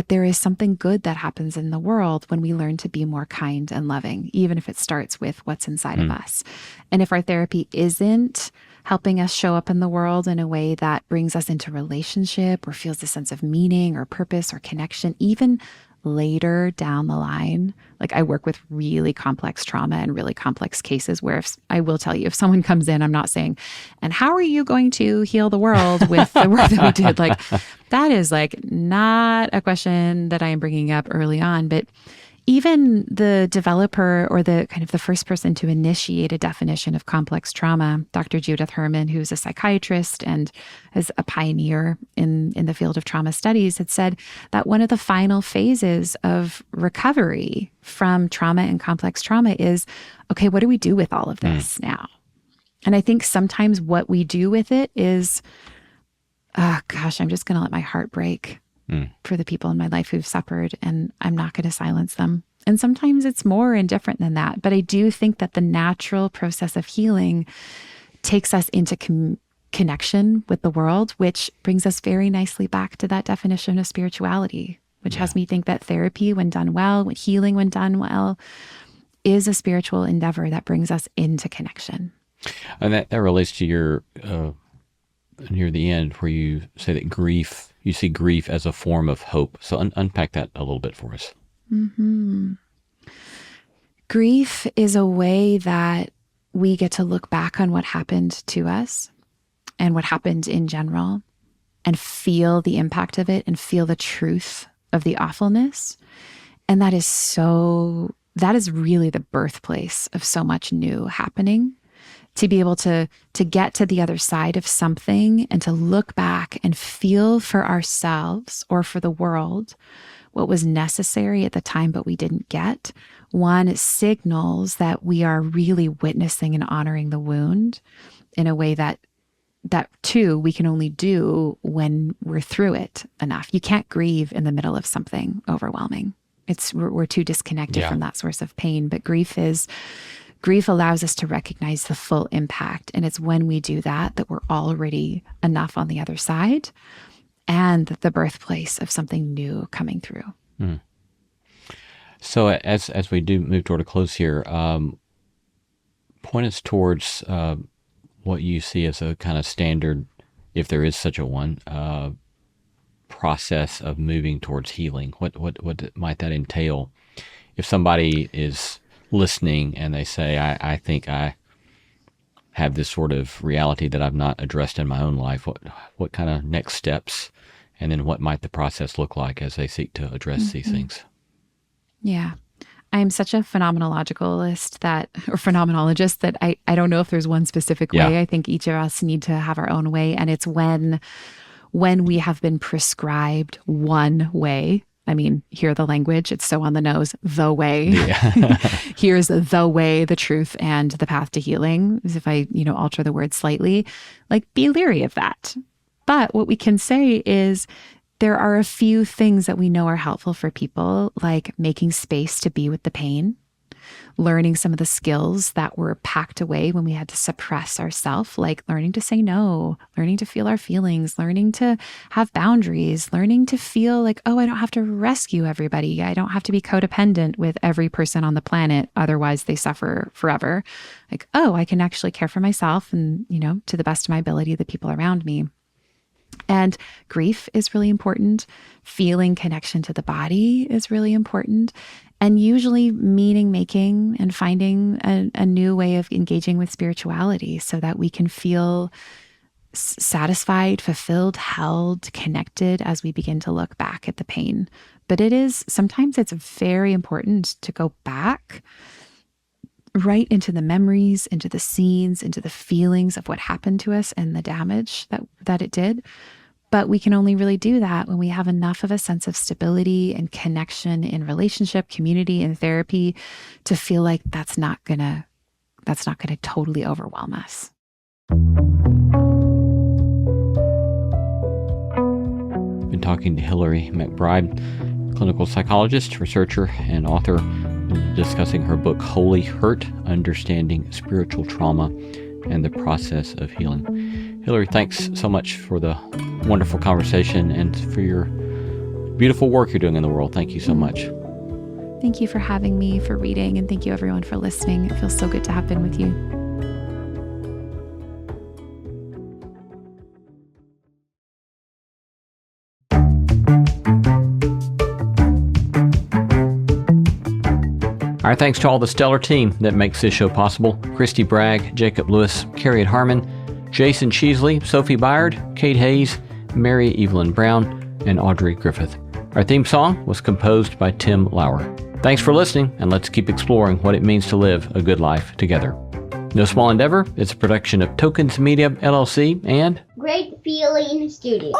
S2: there is something good that happens in the world when we learn to be more kind and loving, even if it starts with what's inside of us. And if our therapy isn't helping us show up in the world in a way that brings us into relationship or feels a sense of meaning or purpose or connection, even later down the line, like, I work with really complex trauma and really complex cases where, I will tell you, if someone comes in, I'm not saying, "And how are you going to heal the world with the work that we did?" Like, that is, like, not a question that I am bringing up early on. But even the developer, or the kind of the first person to initiate a definition of complex trauma, Dr. Judith Herman, who's a psychiatrist and is a pioneer in the field of trauma studies, had said that one of the final phases of recovery from trauma and complex trauma is, okay, what do we do with all of this now? And I think sometimes what we do with it is, oh gosh, I'm just going to let my heart break for the people in my life who've suffered, and I'm not going to silence them. And sometimes it's more indifferent than that. But I do think that the natural process of healing takes us into connection with the world, which brings us very nicely back to that definition of spirituality, which has me think that therapy, when done well, healing, when done well, is a spiritual endeavor that brings us into connection.
S1: And that relates to your, near the end, where you say that you see grief as a form of hope. So unpack that a little bit for us.
S2: Mm-hmm. Grief is a way that we get to look back on what happened to us and what happened in general and feel the impact of it and feel the truth of the awfulness. And that is really the birthplace of so much new happening. To be able to get to the other side of something and to look back and feel for ourselves or for the world what was necessary at the time, but we didn't get. One, it signals that we are really witnessing and honoring the wound in a way that too, we can only do when we're through it enough. You can't grieve in the middle of something overwhelming. We're too disconnected from that source of pain. But grief allows us to recognize the full impact. And it's when we do that we're already enough on the other side and the birthplace of something new coming through. Mm.
S1: So as we do move toward a close here, point us towards what you see as a kind of standard, if there is such a one, process of moving towards healing. What might that entail? If somebody is listening and they say, I think I have this sort of reality that I've not addressed in my own life, what kind of next steps, and then what might the process look like as they seek to address these things?
S2: Yeah. I'm such a phenomenologist that I don't know if there's one specific way. I think each of us need to have our own way. And it's when we have been prescribed one way. I mean, hear the language. It's so on the nose. The way. Yeah. Here's the way, the truth, and the path to healing. As if I, alter the word slightly, be leery of that. But what we can say is there are a few things that we know are helpful for people, like making space to be with the pain, learning some of the skills that were packed away when we had to suppress ourselves, like learning to say no, learning to feel our feelings, learning to have boundaries, learning to feel like, oh, I don't have to rescue everybody. I don't have to be codependent with every person on the planet. Otherwise, they suffer forever. Like, oh, I can actually care for myself and, to the best of my ability, the people around me. And grief is really important. Feeling connection to the body is really important. And usually meaning making and finding a new way of engaging with spirituality so that we can feel satisfied, fulfilled, held, connected as we begin to look back at the pain. But sometimes it's very important to go back right into the memories, into the scenes, into the feelings of what happened to us and the damage that it did. But we can only really do that when we have enough of a sense of stability and connection in relationship, community, and therapy to feel like that's not gonna totally overwhelm us.
S1: Been talking to Hillary McBride, clinical psychologist, researcher, and author, discussing her book, Holy Hurt, Understanding Spiritual Trauma and the Process of Healing. Hillary, thanks so much for the wonderful conversation and for your beautiful work you're doing in the world. Thank you so much.
S2: Thank you for having me, for reading, and thank you everyone for listening. It feels so good to have been with you.
S1: Our thanks to all the stellar team that makes this show possible. Christy Bragg, Jacob Lewis, Carrie Harmon, Jason Cheesley, Sophie Byard, Kate Hayes, Mary Evelyn Brown, and Audrey Griffith. Our theme song was composed by Tim Lauer. Thanks for listening, and let's keep exploring what it means to live a good life together. No Small Endeavor is a production of Tokens Media, LLC, and
S3: Great Feeling Studio.